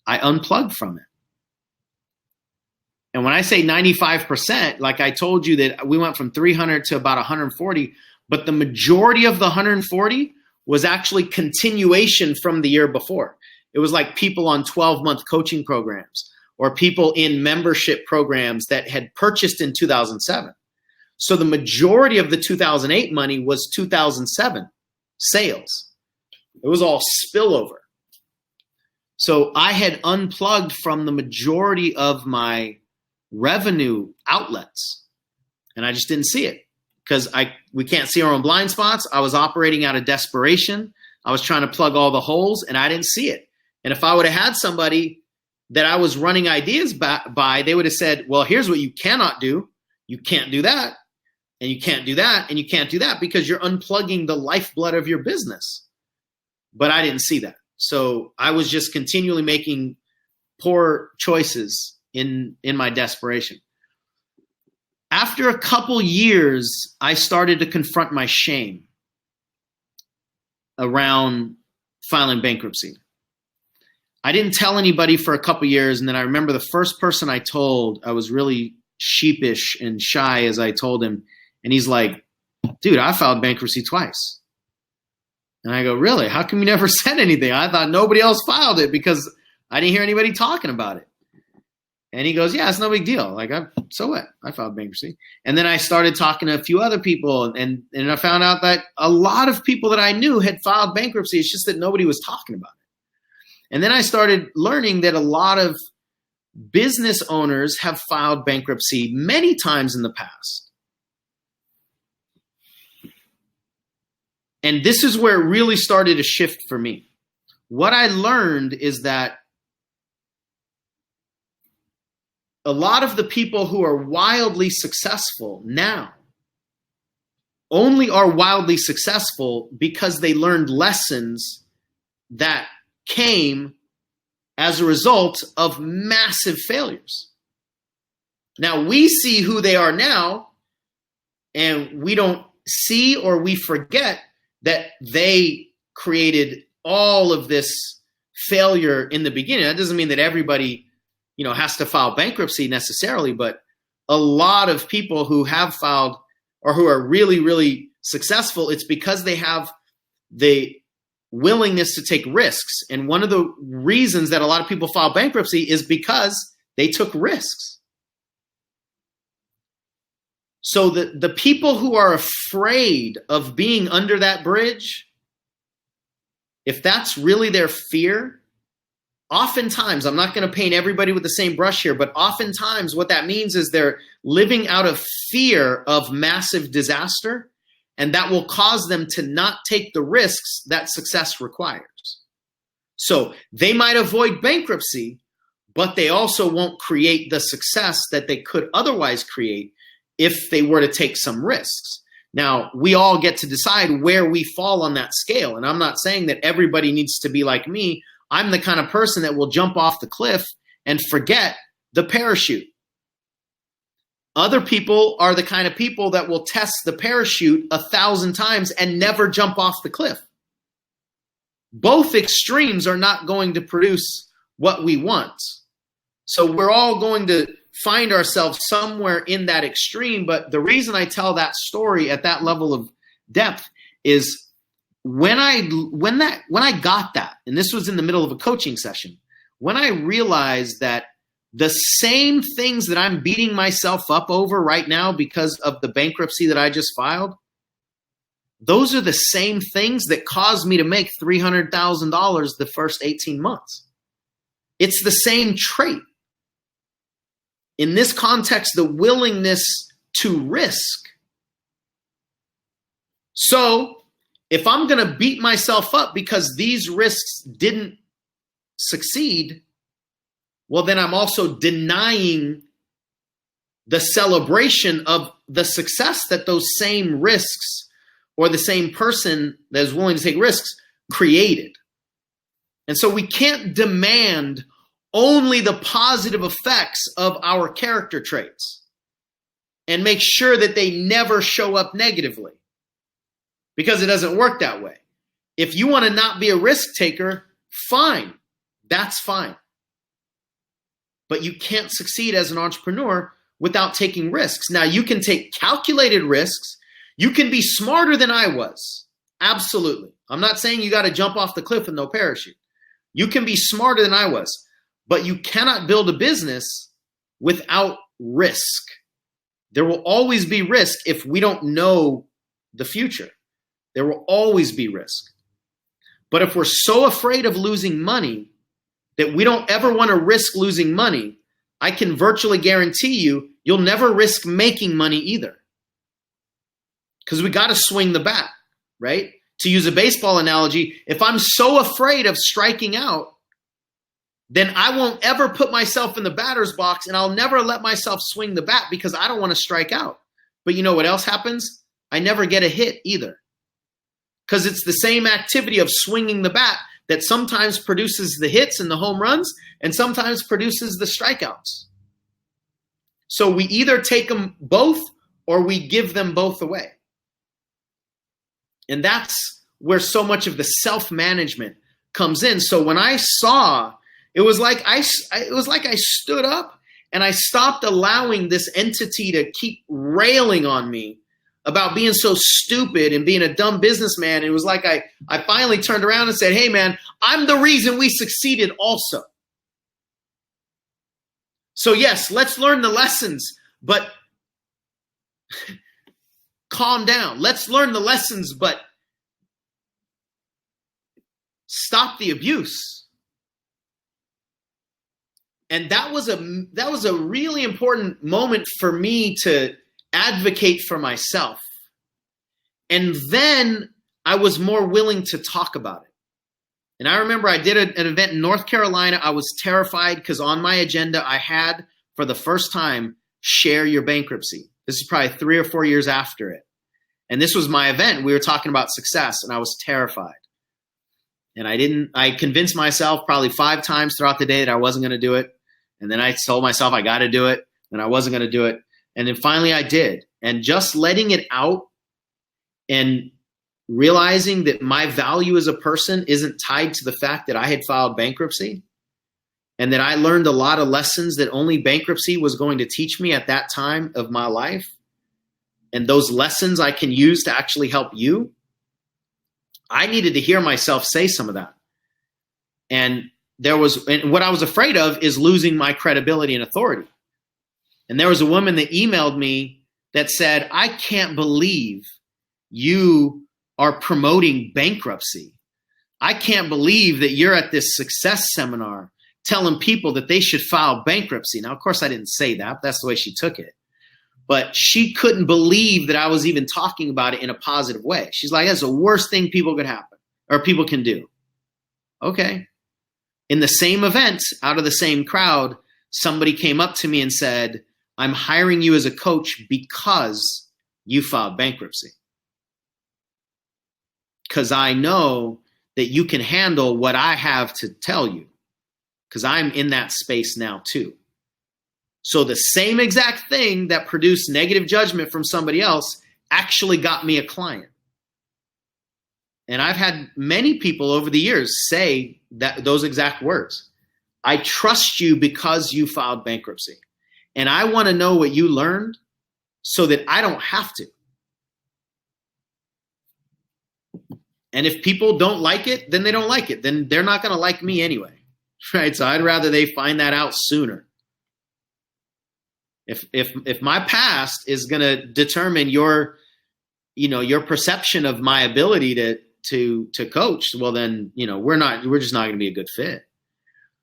I unplugged from it. And when I say 95%, like I told you that we went from 300 to about 140, but the majority of the 140 was actually continuation from the year before. It was like people on 12-month coaching programs or people in membership programs that had purchased in 2007. So the majority of the 2008 money was 2007 sales. It was all spillover. So I had unplugged from the majority of my revenue outlets, and I just didn't see it because we can't see our own blind spots. I was operating out of desperation. I was trying to plug all the holes, and I didn't see it. And if I would have had somebody that I was running ideas by, they would have said, well, here's what you cannot do. You can't do that, and you can't do that, and you can't do that because you're unplugging the lifeblood of your business. But I didn't see that. So I was just continually making poor choices in my desperation. After a couple years, I started to confront my shame around filing bankruptcy. I didn't tell anybody for a couple years, and then I remember the first person I told, I was really sheepish and shy as I told him, and he's like, dude, I filed bankruptcy twice. And I go, really? How come you never said anything? I thought nobody else filed it because I didn't hear anybody talking about it. And he goes, yeah, it's no big deal. So what? I filed bankruptcy. And then I started talking to a few other people, and I found out that a lot of people that I knew had filed bankruptcy. It's just that nobody was talking about it. And then I started learning that a lot of business owners have filed bankruptcy many times in the past. And this is where it really started to shift for me. What I learned is that a lot of the people who are wildly successful now only are wildly successful because they learned lessons that came as a result of massive failures. Now, we see who they are now, and we don't see or we forget that they created all of this failure in the beginning. That doesn't mean that everybody, has to file bankruptcy necessarily, but a lot of people who have filed or who are really, really successful, it's because they have the willingness to take risks. And one of the reasons that a lot of people file bankruptcy is because they took risks. So the people who are afraid of being under that bridge, if that's really their fear, oftentimes, I'm not going to paint everybody with the same brush here, but oftentimes what that means is they're living out of fear of massive disaster, and that will cause them to not take the risks that success requires. So they might avoid bankruptcy, but they also won't create the success that they could otherwise create if they were to take some risks. Now, we all get to decide where we fall on that scale. And I'm not saying that everybody needs to be like me. I'm the kind of person that will jump off the cliff and forget the parachute. Other people are the kind of people that will test the parachute 1,000 times and never jump off the cliff. Both extremes are not going to produce what we want. So we're all going to find ourselves somewhere in that extreme. But the reason I tell that story at that level of depth is when I got that, and this was in the middle of a coaching session, when I realized that the same things that I'm beating myself up over right now because of the bankruptcy that I just filed, those are the same things that caused me to make $300,000 the first 18 months. It's the same trait. In this context, the willingness to risk. So if I'm going to beat myself up because these risks didn't succeed, well, then I'm also denying the celebration of the success that those same risks or the same person that is willing to take risks created. And so we can't demand only the positive effects of our character traits and make sure that they never show up negatively, because it doesn't work that way. If you want to not be a risk taker, fine. That's fine. But you can't succeed as an entrepreneur without taking risks. Now, you can take calculated risks. You can be smarter than I was. Absolutely. I'm not saying you got to jump off the cliff with no parachute. You can be smarter than I was, but you cannot build a business without risk. There will always be risk if we don't know the future. There will always be risk. But if we're so afraid of losing money that we don't ever want to risk losing money, I can virtually guarantee you'll never risk making money either. Because we got to swing the bat, right? To use a baseball analogy, if I'm so afraid of striking out, then I won't ever put myself in the batter's box, and I'll never let myself swing the bat because I don't want to strike out. But you know what else happens? I never get a hit either. Because it's the same activity of swinging the bat that sometimes produces the hits and the home runs and sometimes produces the strikeouts. So we either take them both or we give them both away. And that's where so much of the self-management comes in. So when I saw, it was like I stood up and I stopped allowing this entity to keep railing on me about being so stupid and being a dumb businessman. It was like I finally turned around and said, hey, man, I'm the reason we succeeded also. So yes, let's learn the lessons, but calm down. Let's learn the lessons, but stop the abuse. And that was a really important moment for me to advocate for myself. And then I was more willing to talk about it. And I remember I did an event in North Carolina. I was terrified because on my agenda, I had, for the first time, share your bankruptcy. This is probably 3 or 4 years after it. And this was my event. We were talking about success, and I was terrified. And I convinced myself probably 5 times throughout the day that I wasn't going to do it. And then I told myself I got to do it, and I wasn't going to do it. And then finally I did. And just letting it out and realizing that my value as a person isn't tied to the fact that I had filed bankruptcy, and that I learned a lot of lessons that only bankruptcy was going to teach me at that time of my life. And those lessons I can use to actually help you. I needed to hear myself say some of that. And what I was afraid of is losing my credibility and authority. And there was a woman that emailed me that said, I can't believe you are promoting bankruptcy. I can't believe that you're at this success seminar telling people that they should file bankruptcy. Now, of course, I didn't say that. That's the way she took it. But she couldn't believe that I was even talking about it in a positive way. She's like, that's the worst thing people can do. Okay. In the same event, out of the same crowd, somebody came up to me and said, I'm hiring you as a coach because you filed bankruptcy. Because I know that you can handle what I have to tell you. Because I'm in that space now too. So the same exact thing that produced negative judgment from somebody else actually got me a client. And I've had many people over the years say those exact words. I trust you because you filed bankruptcy. And I want to know what you learned so that I don't have to. And if people don't like it, then they don't like it. Then they're not going to like me anyway. Right? So I'd rather they find that out sooner. If my past is going to determine your perception of my ability to coach, well then, we're just not going to be a good fit.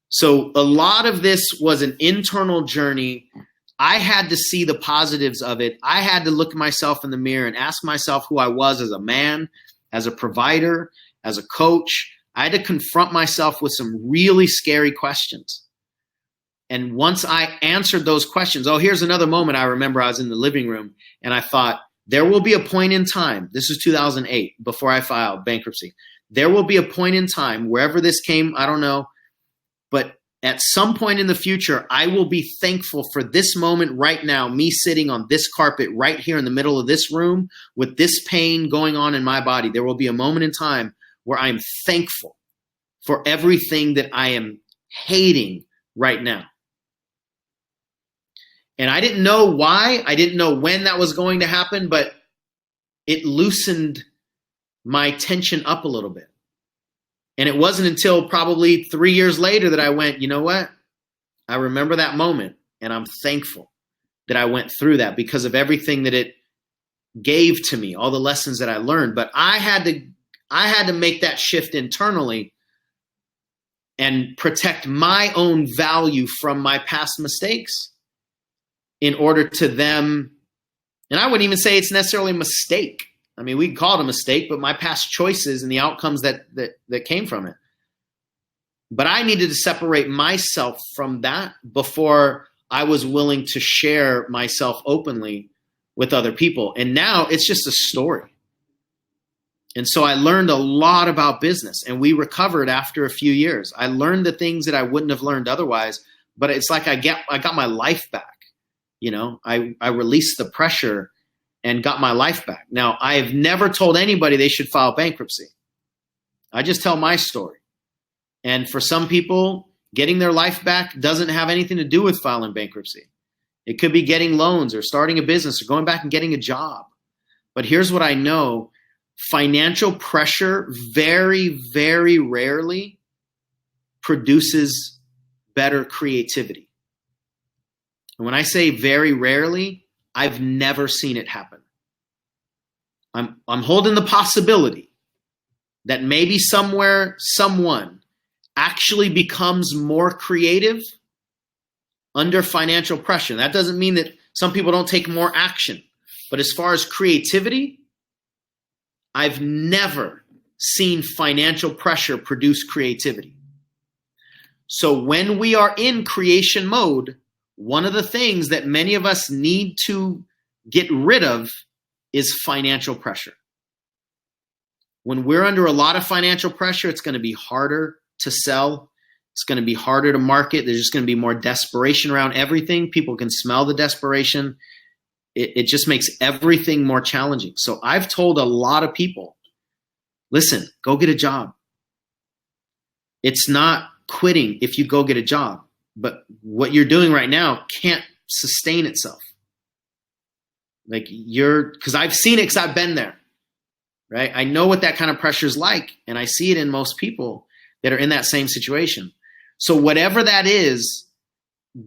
So a lot of this was an internal journey. I had to see the positives of it. I had to look at myself in the mirror and ask myself who I was as a man, as a provider, as a coach. I had to confront myself with some really scary questions. And once I answered those questions, here's another moment I remember. I was in the living room and I thought, there will be a point in time, this is 2008, before I filed bankruptcy. There will be a point in time, wherever this came, I don't know, but at some point in the future, I will be thankful for this moment right now, me sitting on this carpet right here in the middle of this room with this pain going on in my body. There will be a moment in time where I'm thankful for everything that I am hating right now. And I didn't know why. I didn't know when that was going to happen, but it loosened my tension up a little bit. And it wasn't until probably 3 years later that I went, you know what? I remember that moment and I'm thankful that I went through that because of everything that it gave to me, all the lessons that I learned. But I had to make that shift internally and protect my own value from my past mistakes in order to them. And I wouldn't even say it's necessarily a mistake. I mean, we can call it a mistake, but my past choices and the outcomes that came from it. But I needed to separate myself from that before I was willing to share myself openly with other people. And now it's just a story. And so I learned a lot about business and we recovered after a few years. I learned the things that I wouldn't have learned otherwise, but it's like I got my life back. I released the pressure and got my life back. Now, I have never told anybody they should file bankruptcy. I just tell my story. And for some people, getting their life back doesn't have anything to do with filing bankruptcy. It could be getting loans or starting a business or going back and getting a job. But here's what I know. Financial pressure very, very rarely produces better creativity. And when I say very rarely, I've never seen it happen. I'm holding the possibility that maybe somewhere, someone actually becomes more creative under financial pressure. That doesn't mean that some people don't take more action. But as far as creativity, I've never seen financial pressure produce creativity. So when we are in creation mode, one of the things that many of us need to get rid of is financial pressure. When we're under a lot of financial pressure, it's going to be harder to sell. It's going to be harder to market. There's just going to be more desperation around everything. People can smell the desperation. It just makes everything more challenging. So I've told a lot of people, listen, go get a job. It's not quitting if you go get a job. But what you're doing right now can't sustain itself. Because I've seen it because I've been there, right? I know what that kind of pressure is like, and I see it in most people that are in that same situation. So whatever that is,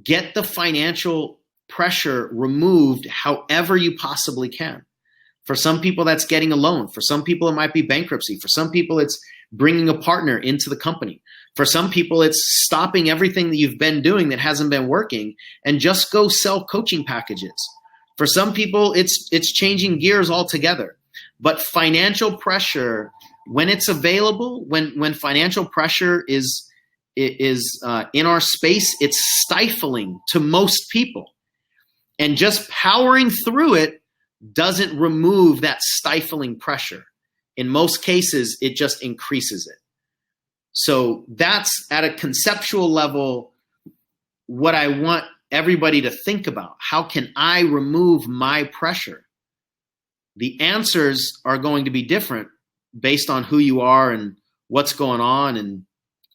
get the financial pressure removed however you possibly can. For some people, that's getting a loan. For some people, it might be bankruptcy. For some people, it's bringing a partner into the company. For some people, it's stopping everything that you've been doing that hasn't been working and just go sell coaching packages. For some people, it's changing gears altogether. But financial pressure, when it's available, when financial pressure is in our space, it's stifling to most people. And just powering through it doesn't remove that stifling pressure. In most cases, it just increases it. So that's at a conceptual level what I want everybody to think about, how can I remove my pressure? The answers are going to be different based on who you are and what's going on and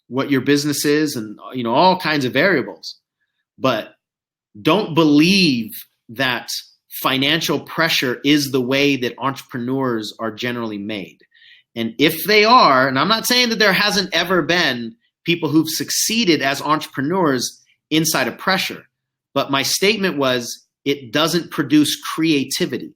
what your business is and, all kinds of variables. But don't believe that financial pressure is the way that entrepreneurs are generally made. And if they are, and I'm not saying that there hasn't ever been people who've succeeded as entrepreneurs inside of pressure, but my statement was it doesn't produce creativity.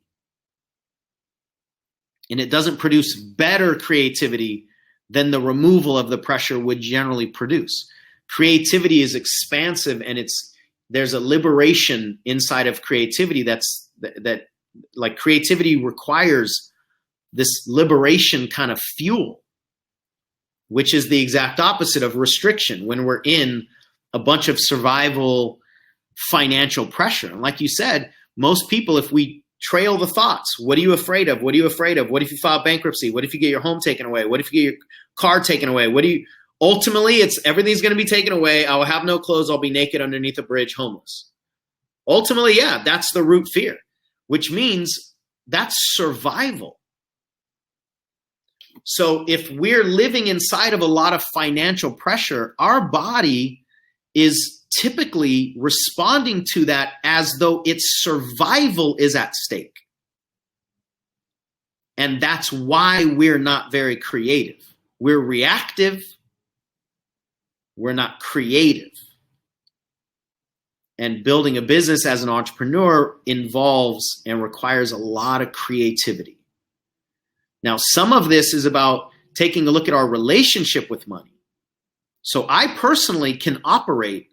And it doesn't produce better creativity than the removal of the pressure would generally produce. Creativity is expansive, and there's a liberation inside of creativity that like creativity requires this liberation kind of fuel, which is the exact opposite of restriction when we're in a bunch of survival financial pressure. And like you said, most people, if we trail the thoughts, what are you afraid of? What are you afraid of? What if you file bankruptcy? What if you get your home taken away? What if you get your car taken away? Ultimately, it's everything's going to be taken away. I will have no clothes. I'll be naked underneath a bridge, homeless. Ultimately, yeah, that's the root fear, which means that's survival. So if we're living inside of a lot of financial pressure, our body is typically responding to that as though its survival is at stake. And that's why we're not very creative. We're reactive. We're not creative. And building a business as an entrepreneur involves and requires a lot of creativity. Now, some of this is about taking a look at our relationship with money. So I personally can operate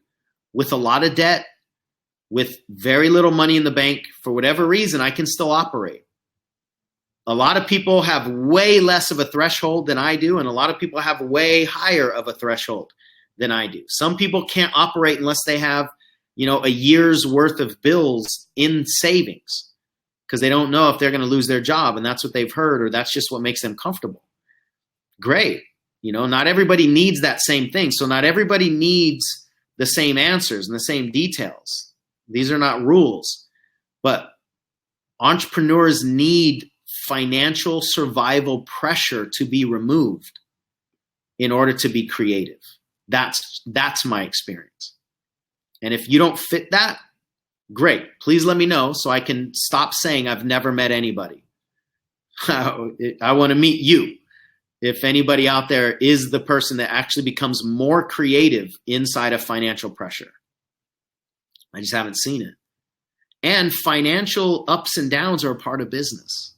with a lot of debt, with very little money in the bank. For whatever reason, I can still operate. A lot of people have way less of a threshold than I do, and a lot of people have way higher of a threshold than I do. Some people can't operate unless they have, a year's worth of bills in savings because they don't know if they're going to lose their job, and that's what they've heard, or that's just what makes them comfortable. Great. Not everybody needs that same thing. So not everybody needs the same answers and the same details. These are not rules. But entrepreneurs need financial survival pressure to be removed in order to be creative. That's my experience. And if you don't fit that, great. Please let me know so I can stop saying I've never met anybody. I want to meet you. If anybody out there is the person that actually becomes more creative inside of financial pressure. I just haven't seen it. And financial ups and downs are a part of business.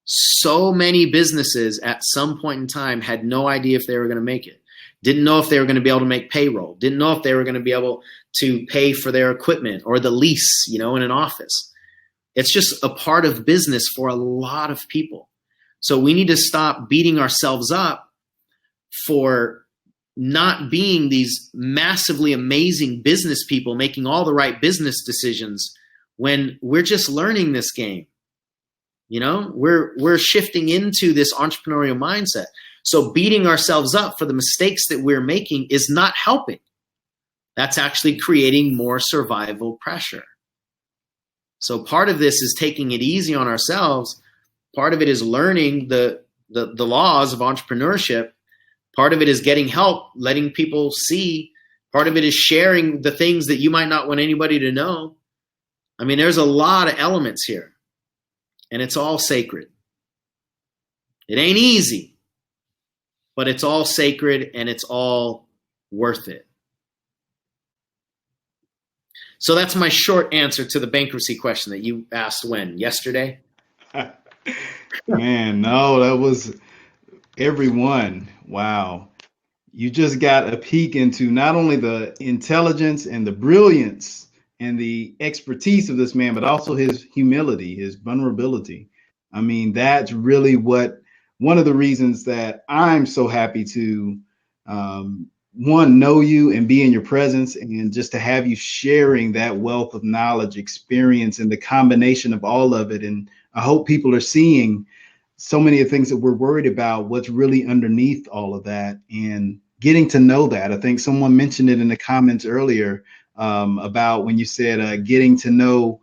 So many businesses at some point in time had no idea if they were going to make it. Didn't know if they were going to be able to make payroll. Didn't know if they were going to be able to pay for their equipment or the lease, in an office. It's just a part of business for a lot of people. So we need to stop beating ourselves up for not being these massively amazing business people making all the right business decisions when we're just learning this game. We're shifting into this entrepreneurial mindset. So beating ourselves up for the mistakes that we're making is not helping. That's actually creating more survival pressure. So part of this is taking it easy on ourselves. Part of it is learning the laws of entrepreneurship. Part of it is getting help, letting people see. Part of it is sharing the things that you might not want anybody to know. I mean, there's a lot of elements here, and it's all sacred. It ain't easy, but it's all sacred and it's all worth it. So that's my short answer to the bankruptcy question that you asked when? Yesterday? Man, no, that was everyone. Wow. You just got a peek into not only the intelligence and the brilliance and the expertise of this man, but also his humility, his vulnerability. I mean, that's really one of the reasons that I'm so happy to, one, know you and be in your presence, and just to have you sharing that wealth of knowledge, experience, and the combination of all of it. And I hope people are seeing so many of the things that we're worried about, what's really underneath all of that, and getting to know that. I think someone mentioned it in the comments earlier. about when you said getting to know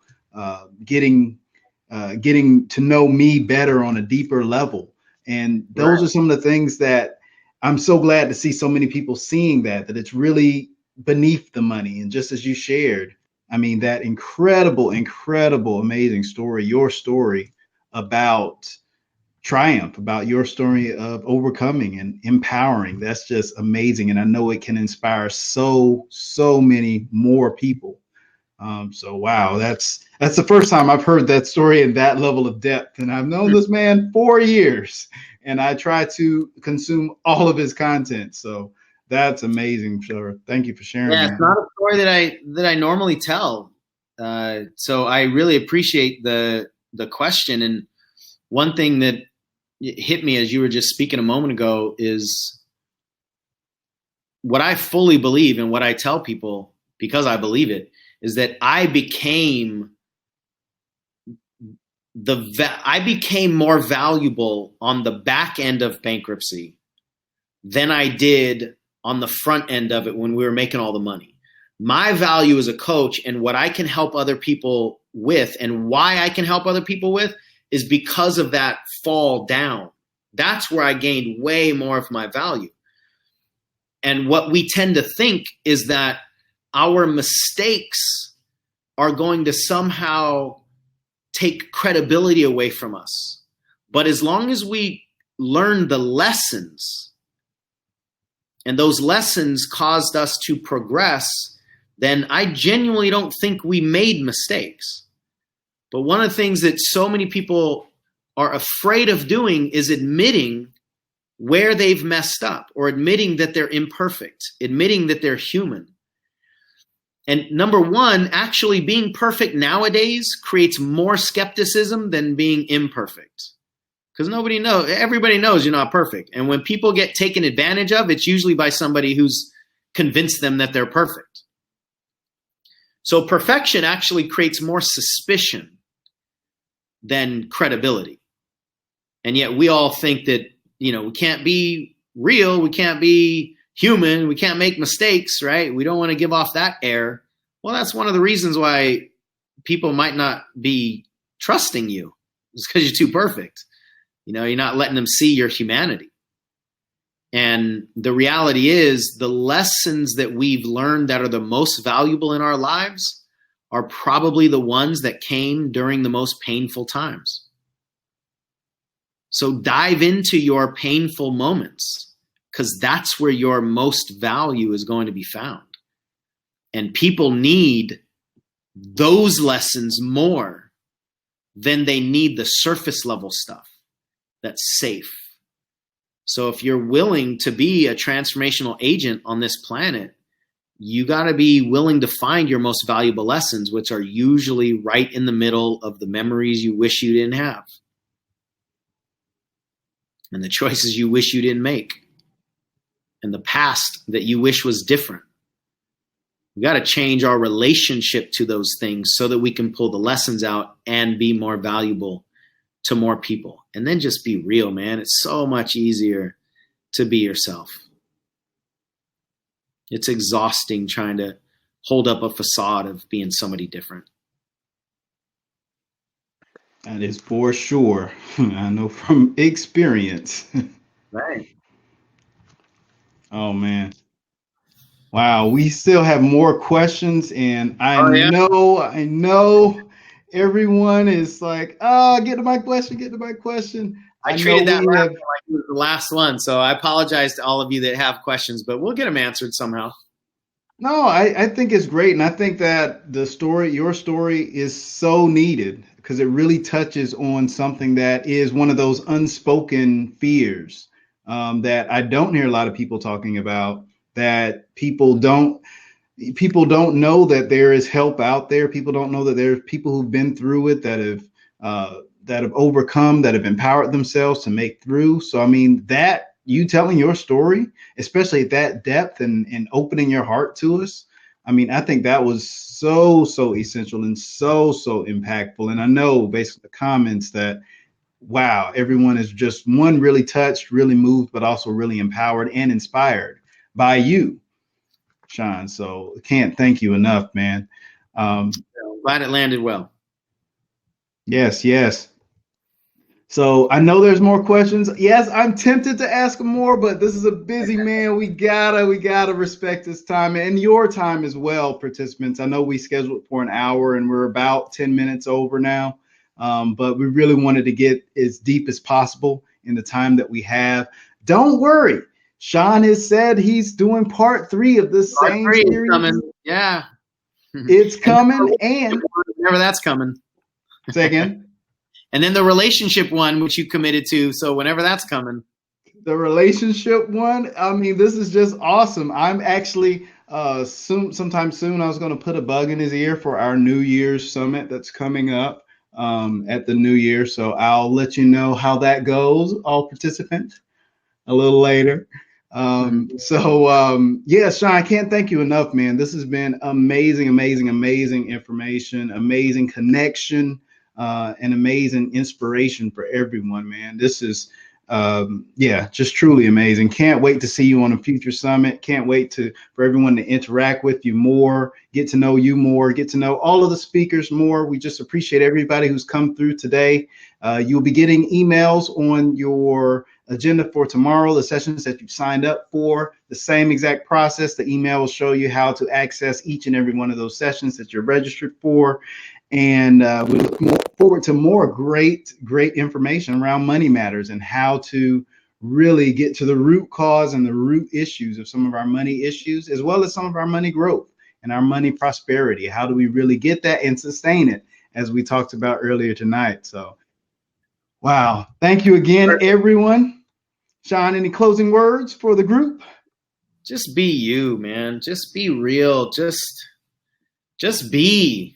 me better on a deeper level. And those are some of the things that I'm so glad to see so many people seeing that it's really beneath the money. And just as you shared, I mean, that incredible, amazing story, your story about triumph, about your story of overcoming and empowering. That's just amazing. And I know it can inspire so many more people. So wow, that's the first time I've heard that story in that level of depth. And I've known this man 4 years, and I try to consume all of his content. So that's amazing, sir. Thank you for sharing. Yeah, it's not a story that I normally tell. So I really appreciate the question. And one thing that hit me as you were just speaking a moment ago is what I fully believe, and what I tell people because I believe it, is that I became more valuable on the back end of bankruptcy than I did on the front end of it when we were making all the money. My value as a coach and what I can help other people with, and why I can help other people with, is because of that fall down. That's where I gained way more of my value. And what we tend to think is that our mistakes are going to somehow take credibility away from us. But as long as we learn the lessons, and those lessons caused us to progress, then I genuinely don't think we made mistakes. But one of the things that so many people are afraid of doing is admitting where they've messed up, or admitting that they're imperfect, admitting that they're human. And number one, actually being perfect nowadays creates more skepticism than being imperfect. Because everybody knows you're not perfect. And when people get taken advantage of, it's usually by somebody who's convinced them that they're perfect. So perfection actually creates more suspicion than credibility. And yet we all think that, we can't be real, we can't be human, we can't make mistakes, right? We don't want to give off that air. Well, that's one of the reasons why people might not be trusting you. It's because you're too perfect. You're not letting them see your humanity. And the reality is, the lessons that we've learned that are the most valuable in our lives are probably the ones that came during the most painful times. So dive into your painful moments, because that's where your most value is going to be found. And people need those lessons more than they need the surface level stuff that's safe. So if you're willing to be a transformational agent on this planet, you got to be willing to find your most valuable lessons, which are usually right in the middle of the memories you wish you didn't have, and the choices you wish you didn't make, and the past that you wish was different. We got to change our relationship to those things so that we can pull the lessons out and be more valuable to more people. And then just be real, man. It's so much easier to be yourself. It's exhausting trying to hold up a facade of being somebody different. That is for sure. I know from experience. Right. Oh, man. Wow. We still have more questions. And I know everyone is like, get to my question. I treated that like it was the last one. So I apologize to all of you that have questions, but we'll get them answered somehow. No, I think it's great. And I think that your story is so needed, because it really touches on something that is one of those unspoken fears that I don't hear a lot of people talking about, that people don't know that there is help out there. People don't know that there's people who've been through it, that have overcome, that have empowered themselves to make through. So, I mean, that you telling your story, especially at that depth and opening your heart to us, I mean, I think that was so essential and so impactful. And I know based on the comments that, wow, everyone is just really touched, really moved, but also really empowered and inspired by you. Sean. So can't thank you enough, man. Glad it landed well. Yes, yes. So I know there's more questions. Yes, I'm tempted to ask more, but this is a busy man. We gotta respect his time and your time as well, participants. I know we scheduled for an hour and we're about 10 minutes over now. But we really wanted to get as deep as possible in the time that we have. Don't worry. Sean has said he's doing part 3 of this same series. Coming. Yeah. It's coming. And whenever that's coming. Say again. And then the relationship one, which you committed to. So whenever that's coming. The relationship one. I mean, this is just awesome. I'm actually sometime soon, I was going to put a bug in his ear for our New Year's summit that's coming up at the New Year. So I'll let you know how that goes, all participants, a little later. Yeah, Sean, I can't thank you enough, man. This has been amazing, amazing, amazing information, amazing connection. And amazing inspiration for everyone, man. This is, just truly amazing. Can't wait to see you on a future summit. Can't wait for everyone to interact with you more, get to know you more, get to know all of the speakers more. We just appreciate everybody who's come through today. You'll be getting emails on your agenda for tomorrow, the sessions that you've signed up for, the same exact process. The email will show you how to access each and every one of those sessions that you're registered for. And we look forward to more great information around money matters and how to really get to the root cause and the root issues of some of our money issues, as well as some of our money growth and our money prosperity. How do we really get that and sustain it, as we talked about earlier tonight? So, wow. Thank you again, everyone. Sean, any closing words for the group? Just be you, man. Just be real. Just be.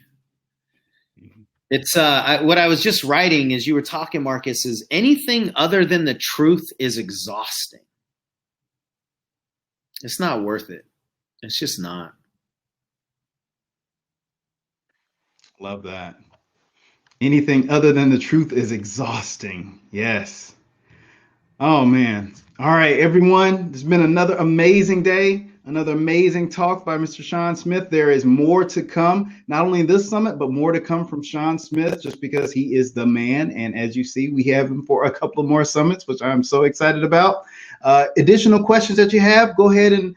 It's what I was just writing as you were talking, Marcus, is anything other than the truth is exhausting. It's not worth it. It's just not. Love that. Anything other than the truth is exhausting. Yes. Oh, man. All right, everyone. It's been another amazing day. Another amazing talk by Mr. SeanSmith. There is more to come, not only in this summit, but more to come from SeanSmith, just because he is the man. And as you see, we have him for a couple of more summits, which I'm so excited about. Additional questions that you have, go ahead and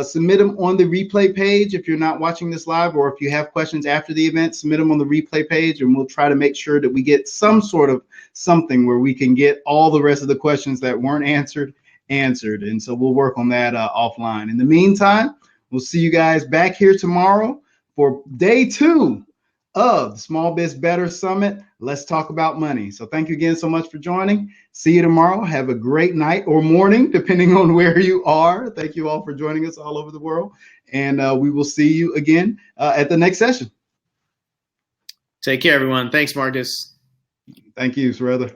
submit them on the replay page. If you're not watching this live, or if you have questions after the event, submit them on the replay page, and we'll try to make sure that we get some sort of something where we can get all the rest of the questions that weren't answered. And so we'll work on that offline. In the meantime, we'll see you guys back here tomorrow for day 2 of the Small Biz Better Summit. Let's talk about money. So thank you again so much for joining. See you tomorrow. Have a great night or morning, depending on where you are. Thank you all for joining us all over the world. And we will see you again at the next session. Take care, everyone. Thanks, Marcus. Thank you, brother.